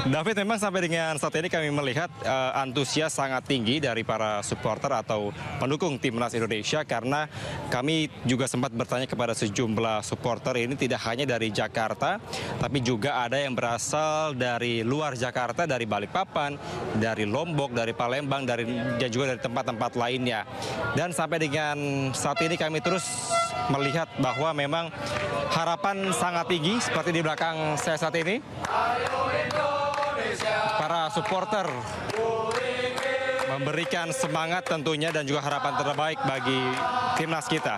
David, memang sampai dengan saat ini kami melihat antusias sangat tinggi dari para supporter atau pendukung timnas Indonesia, karena kami juga sempat bertanya kepada sejumlah supporter ini tidak hanya dari Jakarta, tapi juga ada yang berasal dari luar Jakarta, dari Balikpapan, dari Lombok, dari Palembang, dan juga dari tempat-tempat lainnya. Dan sampai dengan saat ini kami terus melihat bahwa memang harapan sangat tinggi seperti di belakang saya saat ini. Para supporter memberikan semangat tentunya dan juga harapan terbaik bagi timnas kita.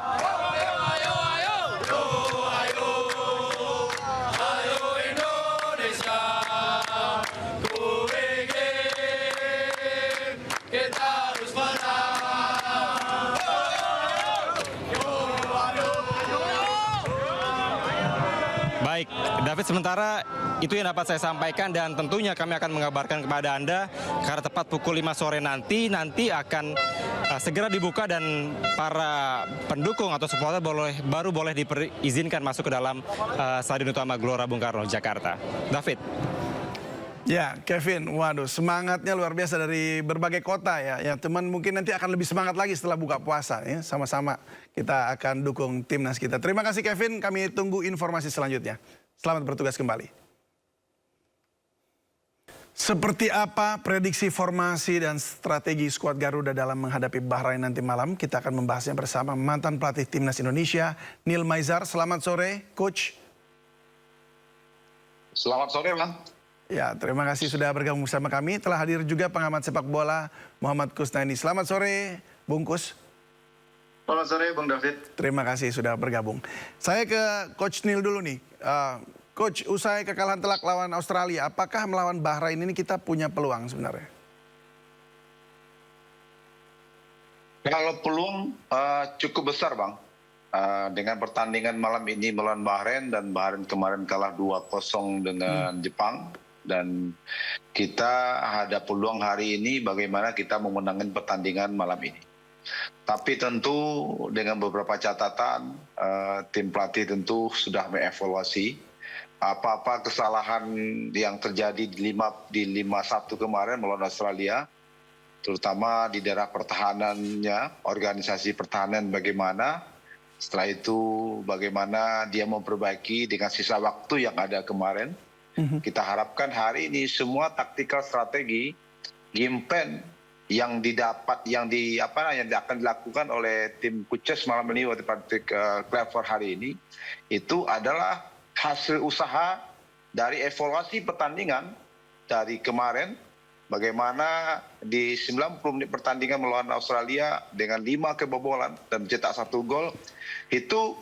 Baik, David, sementara itu yang dapat saya sampaikan, dan tentunya kami akan mengabarkan kepada Anda karena tepat pukul 5 sore nanti akan segera dibuka dan para pendukung atau supporter baru boleh diizinkan masuk ke dalam Stadion Utama Gelora Bung Karno, Jakarta. David. Ya, Kevin, waduh, semangatnya luar biasa dari berbagai kota ya. Ya, teman mungkin nanti akan lebih semangat lagi setelah buka puasa ya. Sama-sama kita akan dukung timnas kita. Terima kasih Kevin, kami tunggu informasi selanjutnya. Selamat bertugas kembali. Seperti apa prediksi formasi dan strategi skuad Garuda dalam menghadapi Bahrain nanti malam? Kita akan membahasnya bersama mantan pelatih Timnas Indonesia, Neil Maizar. Selamat sore, Coach. Selamat sore, Bang. Ya, terima kasih sudah bergabung bersama kami. Telah hadir juga pengamat sepak bola Muhammad Kusnaini. Selamat sore, Bung Kus. Selamat sore, Bung David. Terima kasih sudah bergabung. Saya ke Coach Neil dulu nih. Coach, usai kekalahan telak lawan Australia, apakah melawan Bahrain ini kita punya peluang sebenarnya? Kalau peluang cukup besar, Bang. Dengan pertandingan malam ini melawan Bahrain, dan Bahrain kemarin kalah 2-0 dengan Jepang. Dan kita ada peluang hari ini bagaimana kita memenangkan pertandingan malam ini. Tapi tentu dengan beberapa catatan, tim pelatih tentu sudah mengevaluasi apa-apa kesalahan yang terjadi di 5-1 kemarin melawan Australia, terutama di daerah pertahanannya, organisasi pertahanan bagaimana. Setelah itu bagaimana dia memperbaiki dengan sisa waktu yang ada kemarin. Kita harapkan hari ini semua taktikal strategi, game plan yang didapat, yang akan dilakukan oleh tim Kuces malam ini waktu praktik Clever hari ini, itu adalah hasil usaha dari evaluasi pertandingan dari kemarin, bagaimana di 90 menit pertandingan melawan Australia dengan 5 kebobolan dan mencetak 1 gol, itu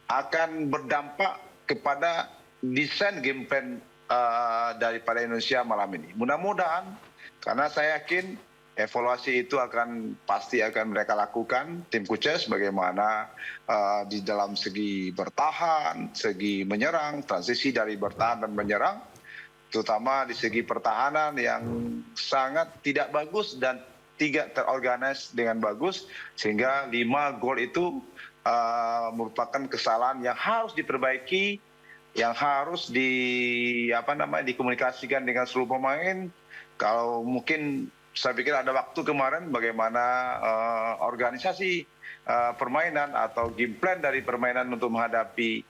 akan berdampak kepada desain game plan daripada Indonesia malam ini. Mudah-mudahan, karena saya yakin evaluasi itu pasti akan mereka lakukan, tim Kuces, bagaimana di dalam segi bertahan, segi menyerang, transisi dari bertahan dan menyerang, terutama di segi pertahanan yang sangat tidak bagus dan tidak terorganize dengan bagus, sehingga 5 gol itu merupakan kesalahan yang harus diperbaiki, yang harus dikomunikasikan dengan seluruh pemain. Kalau mungkin saya pikir ada waktu kemarin bagaimana organisasi permainan atau game plan dari permainan untuk menghadapi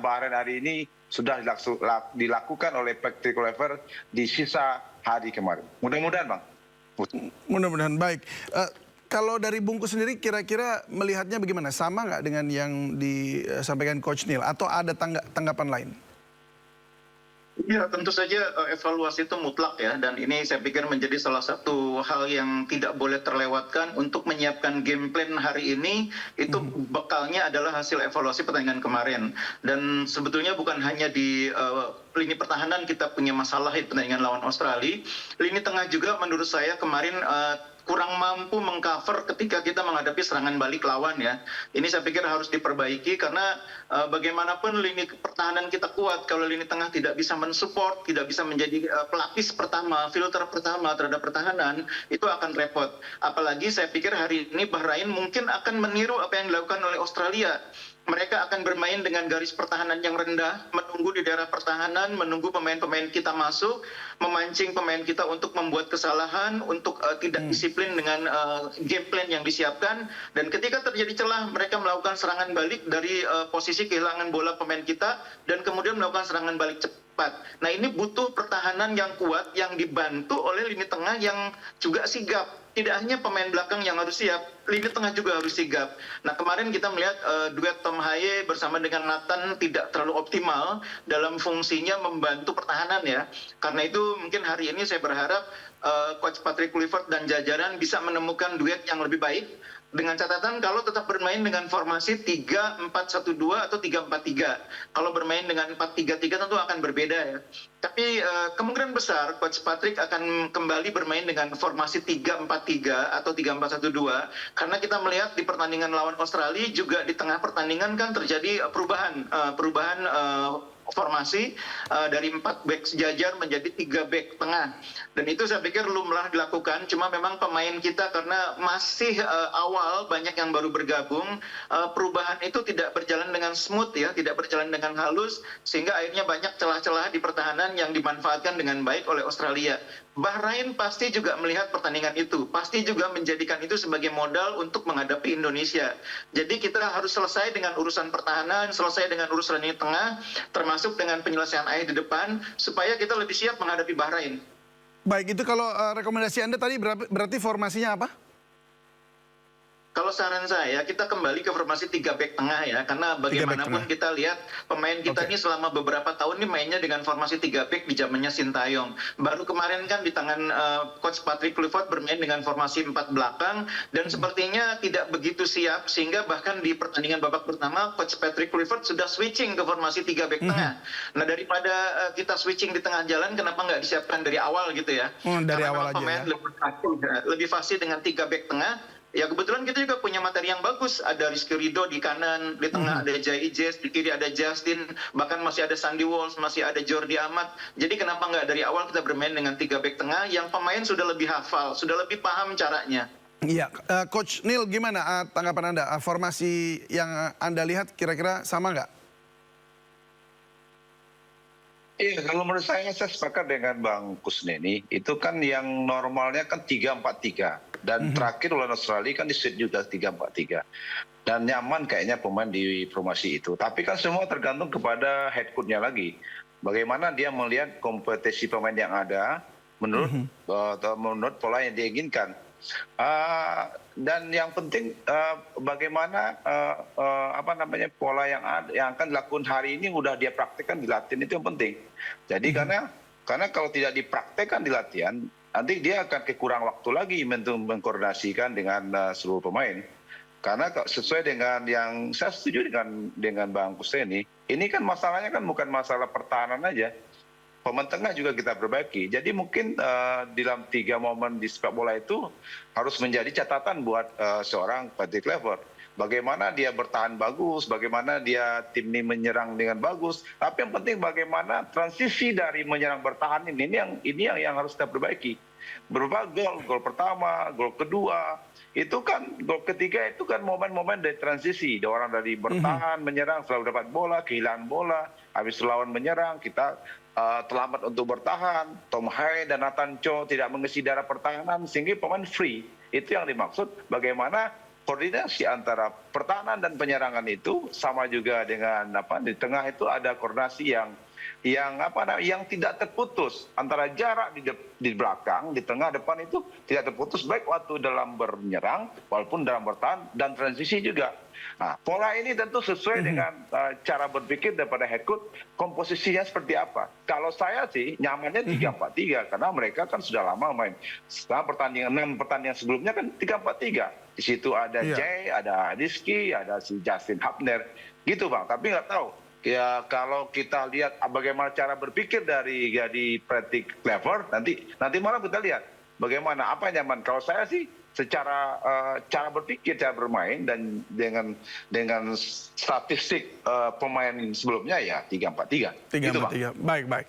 Bahrain hari ini sudah dilakukan oleh Patrick Kluivert di sisa hari kemarin. Mudah-mudahan, Bang. Mudah-mudahan baik. Kalau dari Bungkus sendiri kira-kira melihatnya bagaimana? Sama nggak dengan yang disampaikan Coach Neil atau ada tanggapan lain? Ya, tentu saja evaluasi itu mutlak ya, dan ini saya pikir menjadi salah satu hal yang tidak boleh terlewatkan untuk menyiapkan game plan hari ini. Itu bekalnya adalah hasil evaluasi pertandingan kemarin, dan sebetulnya bukan hanya di lini pertahanan kita punya masalah di pertandingan lawan Australia. Lini tengah juga menurut saya kemarin kurang mampu mengcover ketika kita menghadapi serangan balik lawan ya. Ini saya pikir harus diperbaiki, karena bagaimanapun lini pertahanan kita kuat, kalau lini tengah tidak bisa mensupport, tidak bisa menjadi pelapis pertama, filter pertama terhadap pertahanan, itu akan repot. Apalagi saya pikir hari ini Bahrain mungkin akan meniru apa yang dilakukan oleh Australia. Mereka akan bermain dengan garis pertahanan yang rendah, menunggu di daerah pertahanan, menunggu pemain-pemain kita masuk, memancing pemain kita untuk membuat kesalahan, untuk tidak disiplin dengan game plan yang disiapkan. Dan ketika terjadi celah, mereka melakukan serangan balik dari posisi kehilangan bola pemain kita, dan kemudian melakukan serangan balik cepat. Nah, ini butuh pertahanan yang kuat, yang dibantu oleh lini tengah yang juga sigap. Tidak hanya pemain belakang yang harus siap, lini tengah juga harus sigap. Nah, kemarin kita melihat duet Tom Haye bersama dengan Nathan tidak terlalu optimal dalam fungsinya membantu pertahanan ya. Karena itu mungkin hari ini saya berharap Coach Patrick Kluivert dan jajaran bisa menemukan duet yang lebih baik, dengan catatan kalau tetap bermain dengan formasi 3-4-1-2 atau 3-4-3. Kalau bermain dengan 4-3-3 tentu akan berbeda ya. Tapi kemungkinan besar Coach Patrick akan kembali bermain dengan formasi 3-4-3 atau 3-4-1-2. Karena kita melihat di pertandingan lawan Australia juga di tengah pertandingan kan terjadi perubahan formasi dari 4 back sejajar menjadi 3 back tengah. Dan itu saya pikir lumrah dilakukan, cuma memang pemain kita karena masih awal, banyak yang baru bergabung, perubahan itu tidak berjalan dengan smooth ya, tidak berjalan dengan halus, sehingga akhirnya banyak celah-celah di pertahanan yang dimanfaatkan dengan baik oleh Australia. Bahrain pasti juga melihat pertandingan itu, pasti juga menjadikan itu sebagai modal untuk menghadapi Indonesia. Jadi kita harus selesai dengan urusan pertahanan, selesai dengan urusan lini tengah, termasuk dengan penyelesaian air di depan, supaya kita lebih siap menghadapi Bahrain. Baik, itu kalau rekomendasi Anda tadi berarti formasinya apa? Kalau saran saya, kita kembali ke formasi 3 back tengah ya, karena bagaimanapun kita lihat pemain kita ini selama beberapa tahun ini mainnya dengan formasi 3 back di zamannya Sintayong. Baru kemarin kan di tangan Coach Patrick Kluivert bermain dengan formasi 4 belakang, dan sepertinya tidak begitu siap, sehingga bahkan di pertandingan babak pertama Coach Patrick Kluivert sudah switching ke formasi 3 back tengah. Nah, daripada kita switching di tengah jalan, kenapa nggak disiapkan dari awal gitu ya? Dari awal aja pemain ya. lebih fasih dengan 3 back tengah. Ya kebetulan kita juga punya materi yang bagus. Ada Rizky Ridho di kanan, di tengah ada Jai Ijes, di kiri ada Justin, bahkan masih ada Sandy Walsh, masih ada Jordi Amat. Jadi kenapa nggak dari awal kita bermain dengan 3 back tengah yang pemain sudah lebih hafal, sudah lebih paham caranya. Iya, Coach Neil gimana tanggapan Anda? Formasi yang Anda lihat kira-kira sama nggak? Iya, kalau menurut saya sepakat dengan Bang Kusneni. Itu kan yang normalnya kan 3-4-3. Dan terakhir lawan Australia kan di set juga 3-4-3. Dan nyaman kayaknya pemain di formasi itu. Tapi kan semua tergantung kepada head coach-nya lagi. Bagaimana dia melihat kompetisi pemain yang ada menurut pola yang dia inginkan. Dan yang penting bagaimana pola yang akan dilakukan hari ini udah dia praktekkan di latihan, itu yang penting. Jadi karena kalau tidak dipraktekkan di latihan, nanti dia akan kekurang waktu lagi untuk mengkoordinasikan dengan seluruh pemain. Karena sesuai dengan yang saya setuju dengan Bang Kusneni, ini kan masalahnya kan bukan masalah pertahanan aja. Pemain tengah juga kita perbaiki. Jadi mungkin dalam 3 momen di sepak bola itu harus menjadi catatan buat seorang Patrick Kluivert. Bagaimana dia bertahan bagus, bagaimana dia tim ini menyerang dengan bagus. Tapi yang penting bagaimana transisi dari menyerang bertahan ini yang harus kita perbaiki. Berupa gol pertama, gol kedua, itu kan gol ketiga itu kan momen-momen dari transisi. Orang dari bertahan, menyerang, selalu dapat bola, kehilangan bola, habis lawan menyerang, kita terlambat untuk bertahan. Tom Haye dan Nathan Cho tidak mengisi darah pertahanan sehingga pemain free. Itu yang dimaksud bagaimana koordinasi antara pertahanan dan penyerangan itu sama juga dengan di tengah itu ada koordinasi yang tidak terputus antara jarak di belakang, di tengah, depan itu tidak terputus baik waktu dalam menyerang maupun dalam bertahan dan transisi juga. Nah, pola ini tentu sesuai dengan cara berpikir daripada head coach, komposisinya seperti apa. Kalau saya sih nyamannya 3-4-3 karena mereka kan sudah lama main. Setelah pertandingan sebelumnya kan 3-4-3. Di situ ada Jay, ada Rizky, ada si Justin Hubner, gitu Bang. Tapi nggak tahu. Ya kalau kita lihat bagaimana cara berpikir dari Patrick Kluivert, nanti malam kita lihat bagaimana apa yang nyaman. Kalau saya sih secara cara berpikir, cara bermain dan dengan statistik pemain sebelumnya ya 3-4-3. 3-4-3. Baik.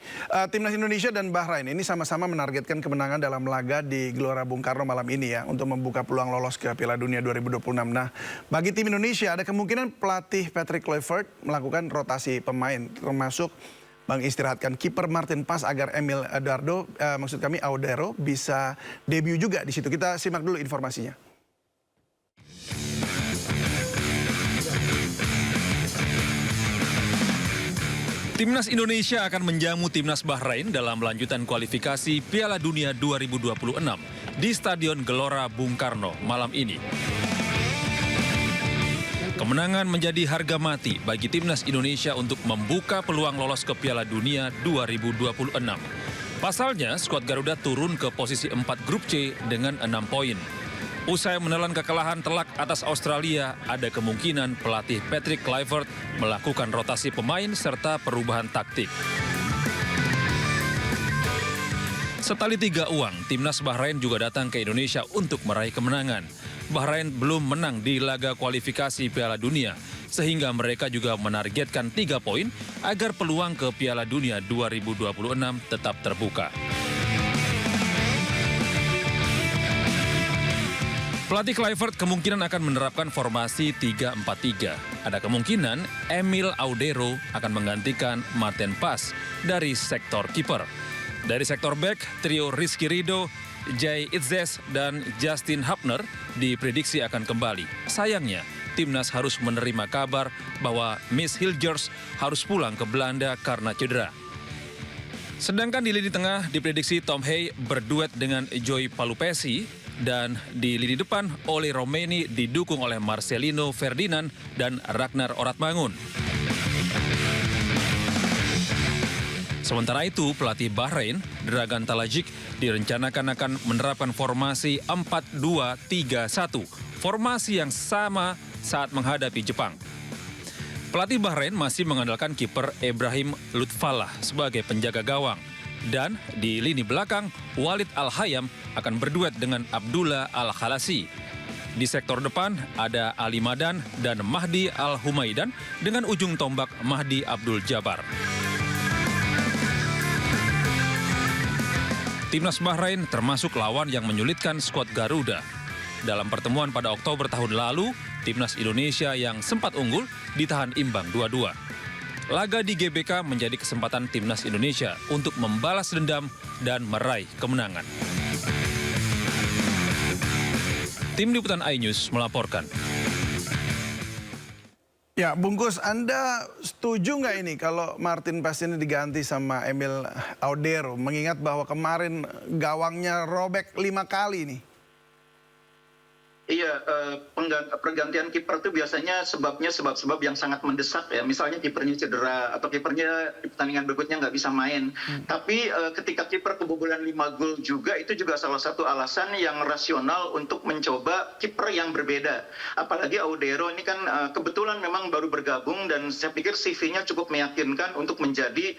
Timnas Indonesia dan Bahrain ini sama-sama menargetkan kemenangan dalam laga di Gelora Bung Karno malam ini ya untuk membuka peluang lolos ke Piala Dunia 2026. Nah, bagi tim Indonesia ada kemungkinan pelatih Patrick Kluivert melakukan rotasi pemain termasuk mengistirahatkan kiper Martin Pas agar Emil Audero bisa debut juga di situ. Kita simak dulu informasinya. Timnas Indonesia akan menjamu Timnas Bahrain dalam lanjutan kualifikasi Piala Dunia 2026 di Stadion Gelora Bung Karno malam ini. Kemenangan menjadi harga mati bagi Timnas Indonesia untuk membuka peluang lolos ke Piala Dunia 2026. Pasalnya, skuad Garuda turun ke posisi 4 grup C dengan 6 poin. Usai menelan kekalahan telak atas Australia, ada kemungkinan pelatih Patrick Kluivert melakukan rotasi pemain serta perubahan taktik. Setali 3 uang, Timnas Bahrain juga datang ke Indonesia untuk meraih kemenangan. Bahrain belum menang di laga kualifikasi Piala Dunia, sehingga mereka juga menargetkan 3 poin agar peluang ke Piala Dunia 2026 tetap terbuka. Pelatih Kluivert kemungkinan akan menerapkan formasi 3-4-3. Ada kemungkinan Emil Audero akan menggantikan Martin Pas dari sektor kiper. Dari sektor back, trio Rizky Ridho, Jay Itzes, dan Justin Hubner diprediksi akan kembali. Sayangnya, timnas harus menerima kabar bahwa Miss Hilgers harus pulang ke Belanda karena cedera. Sedangkan di lini tengah diprediksi Tom Hay berduet dengan Joy Palupesi, dan di lini depan Ole Romeni didukung oleh Marcelino Ferdinand dan Ragnar Oratmangun. Sementara itu, pelatih Bahrain, Dragan Talajic, direncanakan akan menerapkan formasi 4-2-3-1, formasi yang sama saat menghadapi Jepang. Pelatih Bahrain masih mengandalkan kiper Ibrahim Lutfallah sebagai penjaga gawang. Dan di lini belakang, Walid Al-Hayam akan berduet dengan Abdullah Al-Khalasi. Di sektor depan ada Ali Madan dan Mahdi Al-Humaidan dengan ujung tombak Mahdi Abdul Jabbar. Timnas Bahrain termasuk lawan yang menyulitkan skuad Garuda. Dalam pertemuan pada Oktober tahun lalu, Timnas Indonesia yang sempat unggul ditahan imbang 2-2. Laga di GBK menjadi kesempatan Timnas Indonesia untuk membalas dendam dan meraih kemenangan. Tim Liputan iNews melaporkan. Ya, Bungkus, Anda setuju nggak ini kalau Martin Paes ini diganti sama Emil Audero? Mengingat bahwa kemarin gawangnya robek 5 kali nih. Iya, pergantian kiper itu biasanya sebabnya sebab-sebab yang sangat mendesak ya. Misalnya kipernya cedera atau kipernya di pertandingan berikutnya nggak bisa main. Tapi ketika kiper kebobolan 5 gol juga, itu juga salah satu alasan yang rasional untuk mencoba kiper yang berbeda. Apalagi Audero ini kan kebetulan memang baru bergabung dan saya pikir CV-nya cukup meyakinkan untuk menjadi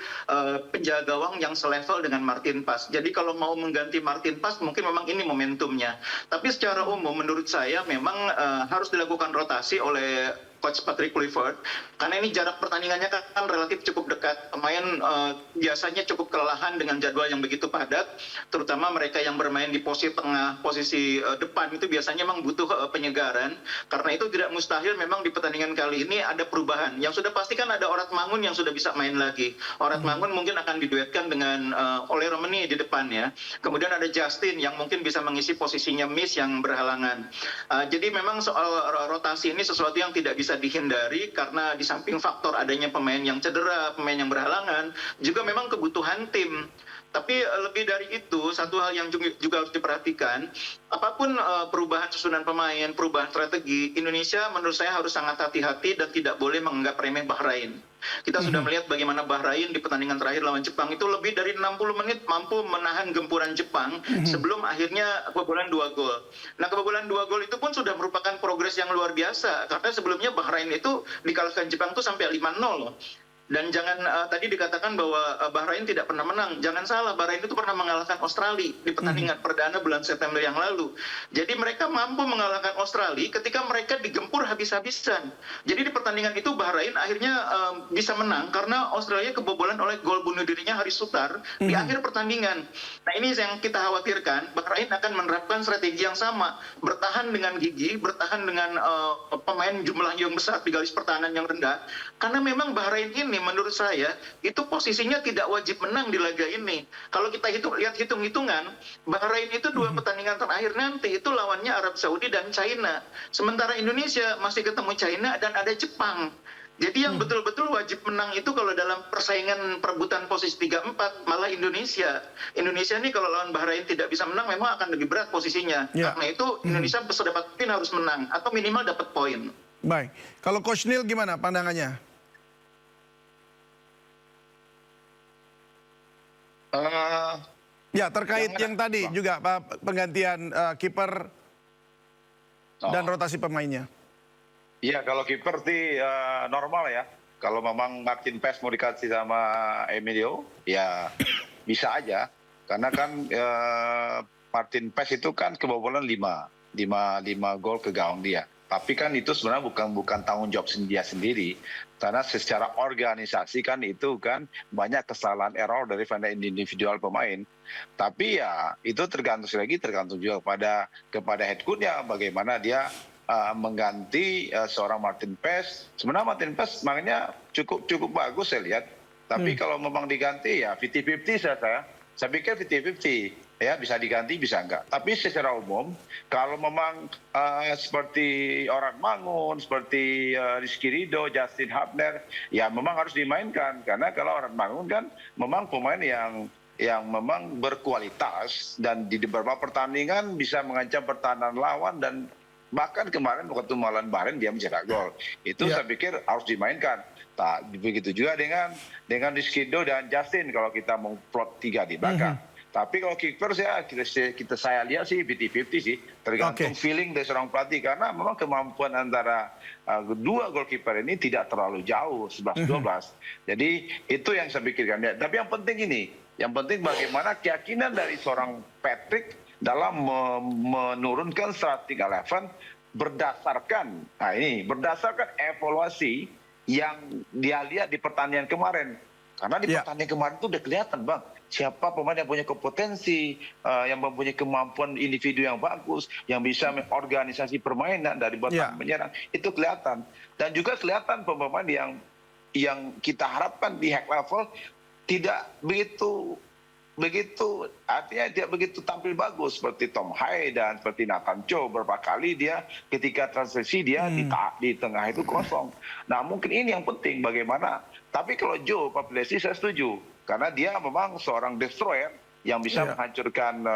penjaga gawang yang selevel dengan Martin Paes. Jadi kalau mau mengganti Martin Paes mungkin memang ini momentumnya. Tapi secara umum menurut saya memang harus dilakukan rotasi oleh Coach Patrick Kluivert, karena ini jarak pertandingannya kan relatif cukup dekat. Pemain biasanya cukup kelelahan dengan jadwal yang begitu padat, terutama mereka yang bermain di posisi tengah, posisi depan itu biasanya memang butuh penyegaran. Karena itu tidak mustahil memang di pertandingan kali ini ada perubahan. Yang sudah pasti kan ada Oratmangun yang sudah bisa main lagi. Oratmangun mungkin akan diduetkan dengan Ole Romeni di depan ya. Kemudian ada Justin yang mungkin bisa mengisi posisinya Miss yang berhalangan. Jadi memang soal rotasi ini sesuatu yang tidak bisa dihindari karena di samping faktor adanya pemain yang cedera, pemain yang berhalangan, juga memang kebutuhan tim. Tapi lebih dari itu, satu hal yang juga harus diperhatikan, apapun perubahan susunan pemain, perubahan strategi, Indonesia menurut saya harus sangat hati-hati dan tidak boleh menganggap remeh Bahrain. Kita sudah melihat bagaimana Bahrain di pertandingan terakhir lawan Jepang itu lebih dari 60 menit mampu menahan gempuran Jepang sebelum akhirnya kebobolan 2 gol. Nah, kebobolan 2 gol itu pun sudah merupakan progres yang luar biasa karena sebelumnya Bahrain itu dikalahkan Jepang itu sampai 5-0. Dan jangan tadi dikatakan bahwa Bahrain tidak pernah menang. Jangan salah, Bahrain itu pernah mengalahkan Australia di pertandingan perdana bulan September yang lalu. Jadi mereka mampu mengalahkan Australia ketika mereka digempur habis-habisan. Jadi di pertandingan itu Bahrain akhirnya bisa menang karena Australia kebobolan oleh gol bunuh dirinya Haris Sutar di akhir pertandingan. Nah, ini yang kita khawatirkan, Bahrain akan menerapkan strategi yang sama, bertahan dengan gigi, bertahan dengan pemain jumlah yang besar di garis pertahanan yang rendah. Karena memang Bahrain ini menurut saya itu posisinya tidak wajib menang di laga ini. Kalau kita lihat hitung-hitungan, Bahrain itu 2 pertandingan terakhir nanti itu lawannya Arab Saudi dan China. Sementara Indonesia masih ketemu China dan ada Jepang. Jadi yang betul-betul wajib menang itu kalau dalam persaingan perebutan posisi 3-4 malah Indonesia. Indonesia ini kalau lawan Bahrain tidak bisa menang memang akan lebih berat posisinya. Karena itu Indonesia sedapat mungkin harus menang atau minimal dapat poin. Baik, kalau Coach Neil gimana pandangannya? Ya, terkait yang tadi juga penggantian kiper dan rotasi pemainnya. Iya, kalau kiper sih normal ya. Kalau memang Martin Paes mau dikasih sama Emilio, ya bisa aja. Karena kan Martin Paes itu kan kebobolan 5 gol ke gawang dia. Tapi kan itu sebenarnya bukan tanggung jawab dia sendiri. Karena secara organisasi kan itu kan banyak kesalahan error dari individual pemain. Tapi ya itu tergantung juga kepada head coach-nya bagaimana dia mengganti seorang Martin Paes. Sebenarnya Martin Paes makanya cukup bagus saya lihat. Tapi kalau memang diganti ya 50-50 saya. saya pikir 50-50. Ya, bisa diganti, bisa enggak. Tapi secara umum, kalau memang seperti Orang Mangun, seperti Rizky Ridho, Justin Hubner, ya memang harus dimainkan. Karena kalau Orang Mangun kan memang pemain yang memang berkualitas dan di beberapa pertandingan bisa mengancam pertahanan lawan dan bahkan kemarin waktu melawan Bahrain dia mencetak gol. Itu saya pikir harus dimainkan. Begitu juga dengan Rizky Ridho dan Justin kalau kita mau plot 3 di belakang. Tapi kalau kiper saya lihat sih 50-50 sih, tergantung feeling dari seorang pelatih karena memang kemampuan antara dua goalkeeper ini tidak terlalu jauh 11-12. Jadi itu yang saya pikirkan. Ya, tapi yang penting ini, yang penting bagaimana keyakinan dari seorang Patrick dalam menurunkan starting 11 berdasarkan evaluasi yang dia lihat di pertandingan kemarin. Karena di pertandingan kemarin itu udah kelihatan, Bang, siapa pemain yang punya kompetensi, yang mempunyai kemampuan individu yang bagus, yang bisa mengorganisasi permainan dari bertahan menyerang, itu kelihatan. Dan juga kelihatan pemain yang kita harapkan di high level tidak begitu artinya tidak begitu tampil bagus seperti Tom Hai dan seperti Nathan Cho. Berapa kali dia ketika transisi dia di tengah itu kosong. Nah mungkin ini yang penting bagaimana. Tapi kalau Joe Paplesi saya setuju karena dia memang seorang destroyer yang bisa menghancurkan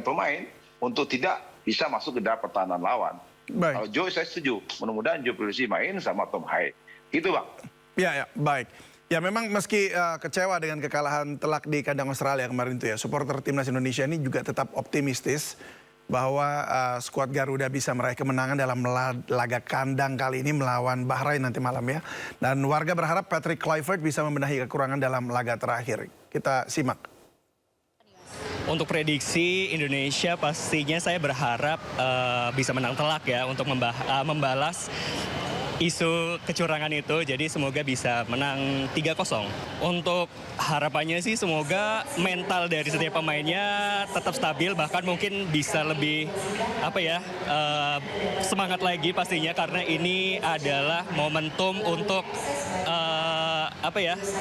pemain untuk tidak bisa masuk ke dalam pertahanan lawan. Kalau Joe saya setuju. Mudah-mudahan Joe Paplesi main sama Tom Hai. Gitu, Bang. Ya, baik. Ya memang meski kecewa dengan kekalahan telak di kandang Australia kemarin itu ya, supporter timnas Indonesia ini juga tetap optimistis bahwa skuad Garuda bisa meraih kemenangan dalam laga kandang kali ini melawan Bahrain nanti malam ya. Dan warga berharap Patrick Kluivert bisa membenahi kekurangan dalam laga terakhir. Kita simak. Untuk prediksi Indonesia pastinya saya berharap bisa menang telak ya untuk membalas isu kecurangan itu, jadi semoga bisa menang 3-0. Untuk harapannya sih semoga mental dari setiap pemainnya tetap stabil, bahkan mungkin bisa lebih semangat lagi pastinya karena ini adalah momentum untuk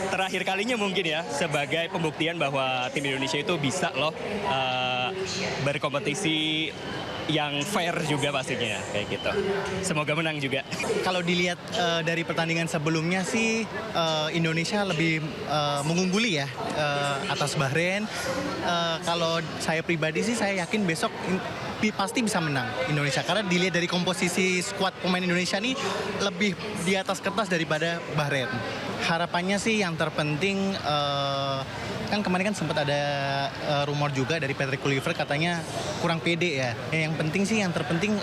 terakhir kalinya mungkin ya sebagai pembuktian bahwa tim Indonesia itu bisa loh berkompetisi yang fair juga pastinya kayak gitu. Semoga menang juga. Kalau dilihat dari pertandingan sebelumnya sih Indonesia lebih mengungguli ya atas Bahrain. Kalau saya pribadi sih saya yakin besok pasti bisa menang Indonesia karena dilihat dari komposisi skuad pemain Indonesia nih lebih di atas kertas daripada Bahrain. Harapannya sih yang terpenting kan kemarin kan sempat ada rumor juga dari Patrick Kluivert katanya kurang pede ya. Yang penting sih yang terpenting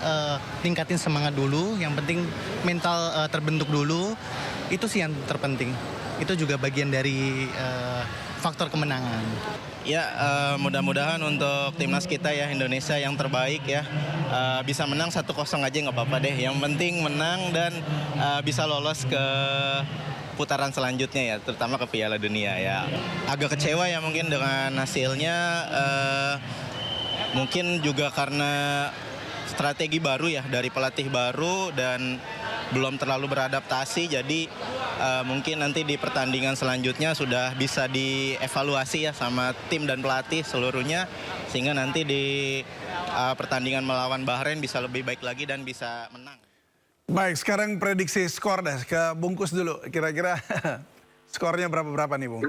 tingkatin semangat dulu, yang penting mental terbentuk dulu. Itu sih yang terpenting. Itu juga bagian dari faktor kemenangan. Ya mudah-mudahan untuk timnas kita ya Indonesia yang terbaik ya bisa menang 1-0 aja nggak apa-apa deh. Yang penting menang dan bisa lolos ke putaran selanjutnya ya, terutama ke Piala Dunia ya. Agak kecewa ya mungkin dengan hasilnya, mungkin juga karena strategi baru ya dari pelatih baru dan belum terlalu beradaptasi, jadi mungkin nanti di pertandingan selanjutnya sudah bisa dievaluasi ya sama tim dan pelatih seluruhnya, sehingga nanti di pertandingan melawan Bahrain bisa lebih baik lagi dan bisa menang. Baik, sekarang prediksi skor dah ke Bungkus dulu. Kira-kira skornya berapa nih, Bung?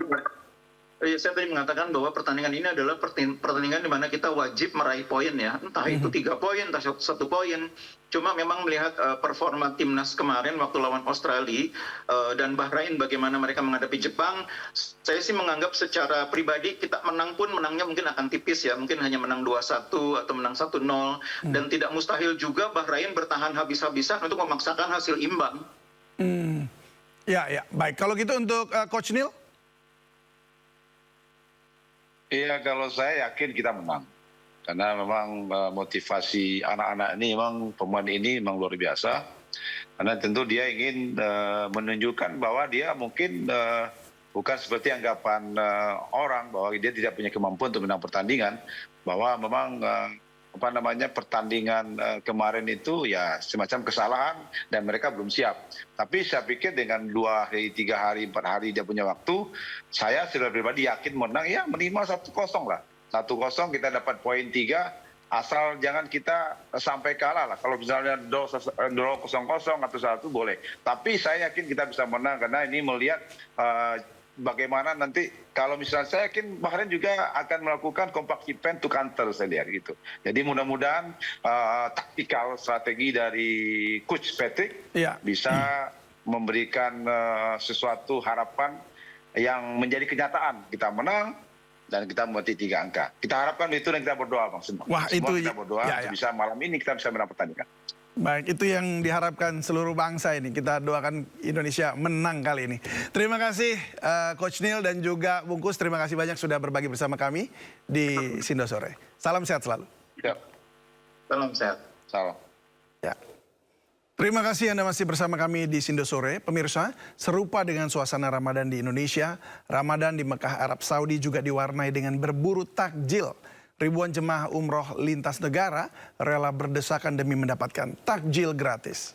Saya tadi mengatakan bahwa pertandingan ini adalah pertandingan di mana kita wajib meraih poin ya. Entah itu 3 poin, entah 1 poin. Cuma memang melihat performa timnas kemarin waktu lawan Australia dan Bahrain, bagaimana mereka menghadapi Jepang, saya sih menganggap secara pribadi kita menang pun menangnya mungkin akan tipis ya. Mungkin hanya menang 2-1 atau menang 1-0. Dan tidak mustahil juga Bahrain bertahan habis-habisan untuk memaksakan hasil imbang. Ya, baik. Kalau gitu untuk Coach Neil? Iya, kalau saya yakin kita menang. Karena memang motivasi anak-anak ini, memang pemain ini memang luar biasa. Karena tentu dia ingin menunjukkan bahwa dia mungkin bukan seperti anggapan orang, bahwa dia tidak punya kemampuan untuk menang pertandingan. Bahwa memang pertandingan kemarin itu ya semacam kesalahan dan mereka belum siap. Tapi saya pikir dengan 2 hari, 3 hari, 4 hari dia punya waktu, saya secara pribadi yakin menang ya minimal 1-0 lah. 1-0 kita dapat poin 3. Asal jangan kita sampai kalah lah. Kalau misalnya draw 0-0 atau 1 boleh. Tapi saya yakin kita bisa menang karena ini melihat bagaimana nanti kalau misalnya saya yakin Bahrain juga akan melakukan compact defense to counter saya lihat gitu. Jadi mudah-mudahan taktikal strategi dari Coach Patrick bisa memberikan sesuatu harapan yang menjadi kenyataan. Kita menang dan kita membuat 3 angka. Kita harapkan itu dan kita berdoa Bang Senang. Wah, semua itu kita berdoa bisa malam ini kita bisa menang pertandingan. Baik, itu yang diharapkan seluruh bangsa ini. Kita doakan Indonesia menang kali ini. Terima kasih Coach Neil dan juga Bungkus. Terima kasih banyak sudah berbagi bersama kami di Sindo Sore. Salam sehat selalu. Ya. Salam sehat. Salam. Ya. Terima kasih Anda masih bersama kami di Sindo Sore. Pemirsa, serupa dengan suasana Ramadan di Indonesia, Ramadan di Mekah Arab Saudi juga diwarnai dengan berburu takjil. Ribuan jemaah umroh lintas negara rela berdesakan demi mendapatkan takjil gratis.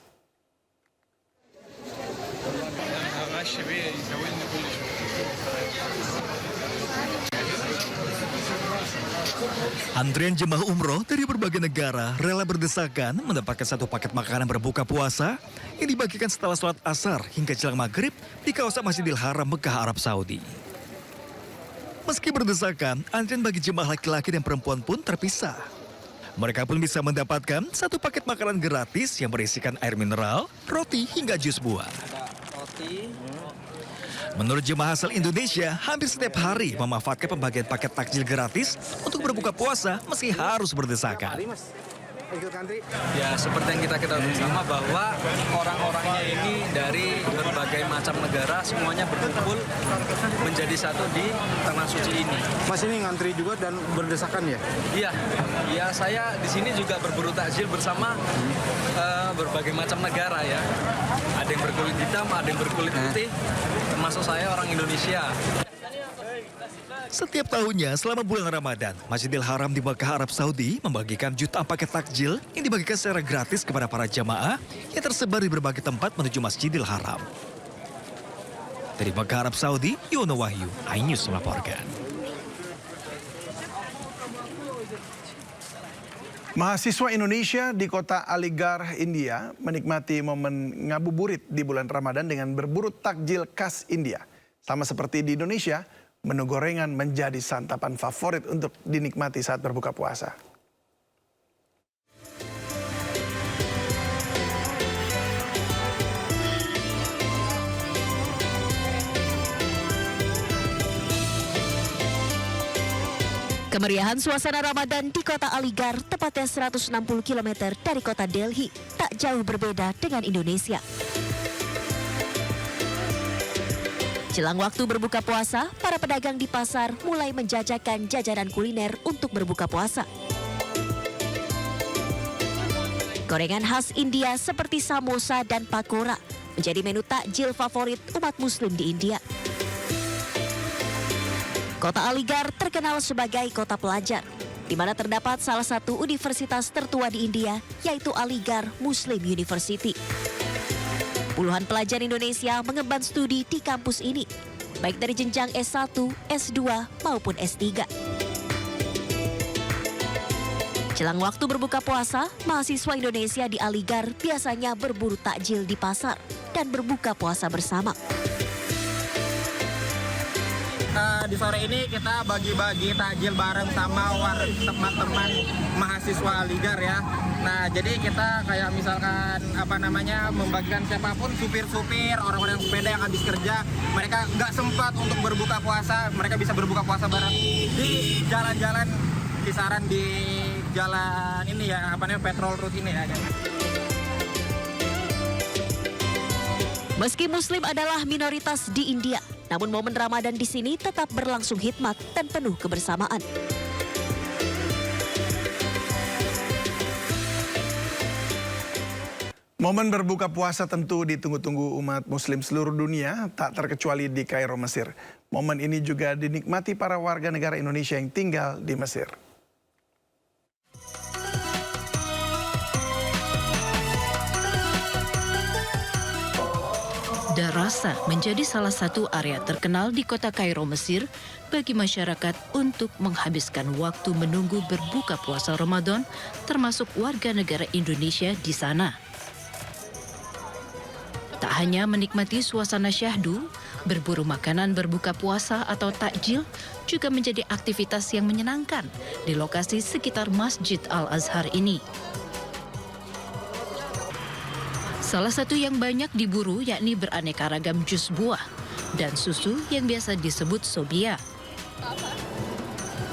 Antrian jemaah umroh dari berbagai negara rela berdesakan mendapatkan 1 paket makanan berbuka puasa yang dibagikan setelah sholat asar hingga jelang maghrib di kawasan Masjidil Haram Mekah Arab Saudi. Meski berdesakan, antrian bagi jemaah laki-laki dan perempuan pun terpisah. Mereka pun bisa mendapatkan 1 paket makanan gratis yang berisikan air mineral, roti hingga jus buah. Menurut jemaah asal Indonesia, hampir setiap hari memanfaatkan pembagian paket takjil gratis untuk berbuka puasa meski harus berdesakan. Ya, seperti yang kita ketahui bersama bahwa orang-orangnya ini dari berbagai macam negara semuanya berkumpul menjadi satu di Tanah Suci ini. Mas ini ngantri juga dan berdesakan ya? Iya, ya saya di sini juga berburu takjil bersama berbagai macam negara ya. Ada yang berkulit hitam, ada yang berkulit putih, termasuk saya orang Indonesia. Setiap tahunnya selama bulan Ramadan, Masjidil Haram di Mekah Arab Saudi membagikan jutaan paket takjil yang dibagikan secara gratis kepada para jamaah yang tersebar di berbagai tempat menuju Masjidil Haram. Dari Mekah Arab Saudi, Yono Wahyu, iNews melaporkan. Mahasiswa Indonesia di kota Aligarh, India menikmati momen ngabuburit di bulan Ramadan dengan berburu takjil khas India. Sama seperti di Indonesia, menu gorengan menjadi santapan favorit untuk dinikmati saat berbuka puasa. Kemeriahan suasana Ramadan di kota Aligarh, tepatnya 160 km dari kota Delhi, tak jauh berbeda dengan Indonesia. Jelang waktu berbuka puasa, para pedagang di pasar mulai menjajakan jajanan kuliner untuk berbuka puasa. Gorengan khas India seperti samosa dan pakora menjadi menu takjil favorit umat muslim di India. Kota Aligarh terkenal sebagai kota pelajar, di mana terdapat salah satu universitas tertua di India, yaitu Aligarh Muslim University. Puluhan pelajar Indonesia mengemban studi di kampus ini, baik dari jenjang S1, S2, maupun S3. Jelang waktu berbuka puasa, mahasiswa Indonesia di Aligarh biasanya berburu takjil di pasar dan berbuka puasa bersama. Di sore ini kita bagi-bagi takjil bareng sama teman-teman mahasiswa Aligarh ya. Nah, jadi kita kayak misalkan membagikan siapapun, supir-supir, orang-orang yang sepeda yang habis kerja, mereka nggak sempat untuk berbuka puasa, mereka bisa berbuka puasa bareng di jalan-jalan kisaran di jalan ini ya, petrol route ini ya. Meski Muslim adalah minoritas di India, namun momen Ramadan di sini tetap berlangsung hikmat dan penuh kebersamaan. Momen berbuka puasa tentu ditunggu-tunggu umat Muslim seluruh dunia, tak terkecuali di Kairo, Mesir. Momen ini juga dinikmati para warga negara Indonesia yang tinggal di Mesir. Garuda Rasa menjadi salah satu area terkenal di kota Kairo, Mesir bagi masyarakat untuk menghabiskan waktu menunggu berbuka puasa Ramadan, termasuk warga negara Indonesia di sana. Tak hanya menikmati suasana syahdu, berburu makanan berbuka puasa atau takjil juga menjadi aktivitas yang menyenangkan di lokasi sekitar Masjid Al-Azhar ini. Salah satu yang banyak diburu yakni beraneka ragam jus buah dan susu yang biasa disebut sobia.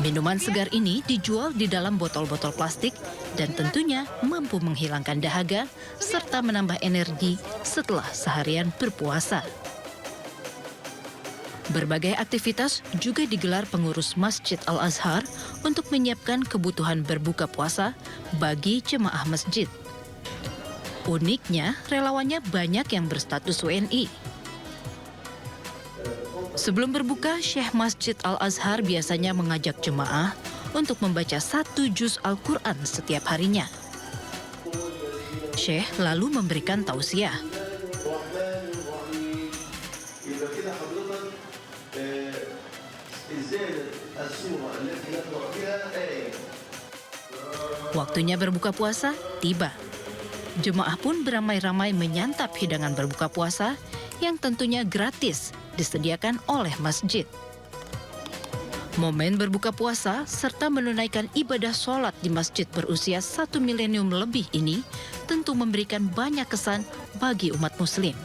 Minuman segar ini dijual di dalam botol-botol plastik dan tentunya mampu menghilangkan dahaga serta menambah energi setelah seharian berpuasa. Berbagai aktivitas juga digelar pengurus Masjid Al-Azhar untuk menyiapkan kebutuhan berbuka puasa bagi jemaah masjid. Uniknya, relawannya banyak yang berstatus WNI. Sebelum berbuka, Syekh Masjid Al-Azhar biasanya mengajak jemaah untuk membaca 1 juz Al-Quran setiap harinya. Syekh lalu memberikan tausiah. Waktunya berbuka puasa tiba. Jemaah pun beramai-ramai menyantap hidangan berbuka puasa yang tentunya gratis disediakan oleh masjid. Momen berbuka puasa serta menunaikan ibadah sholat di masjid berusia 1 milenium lebih ini tentu memberikan banyak kesan bagi umat muslim.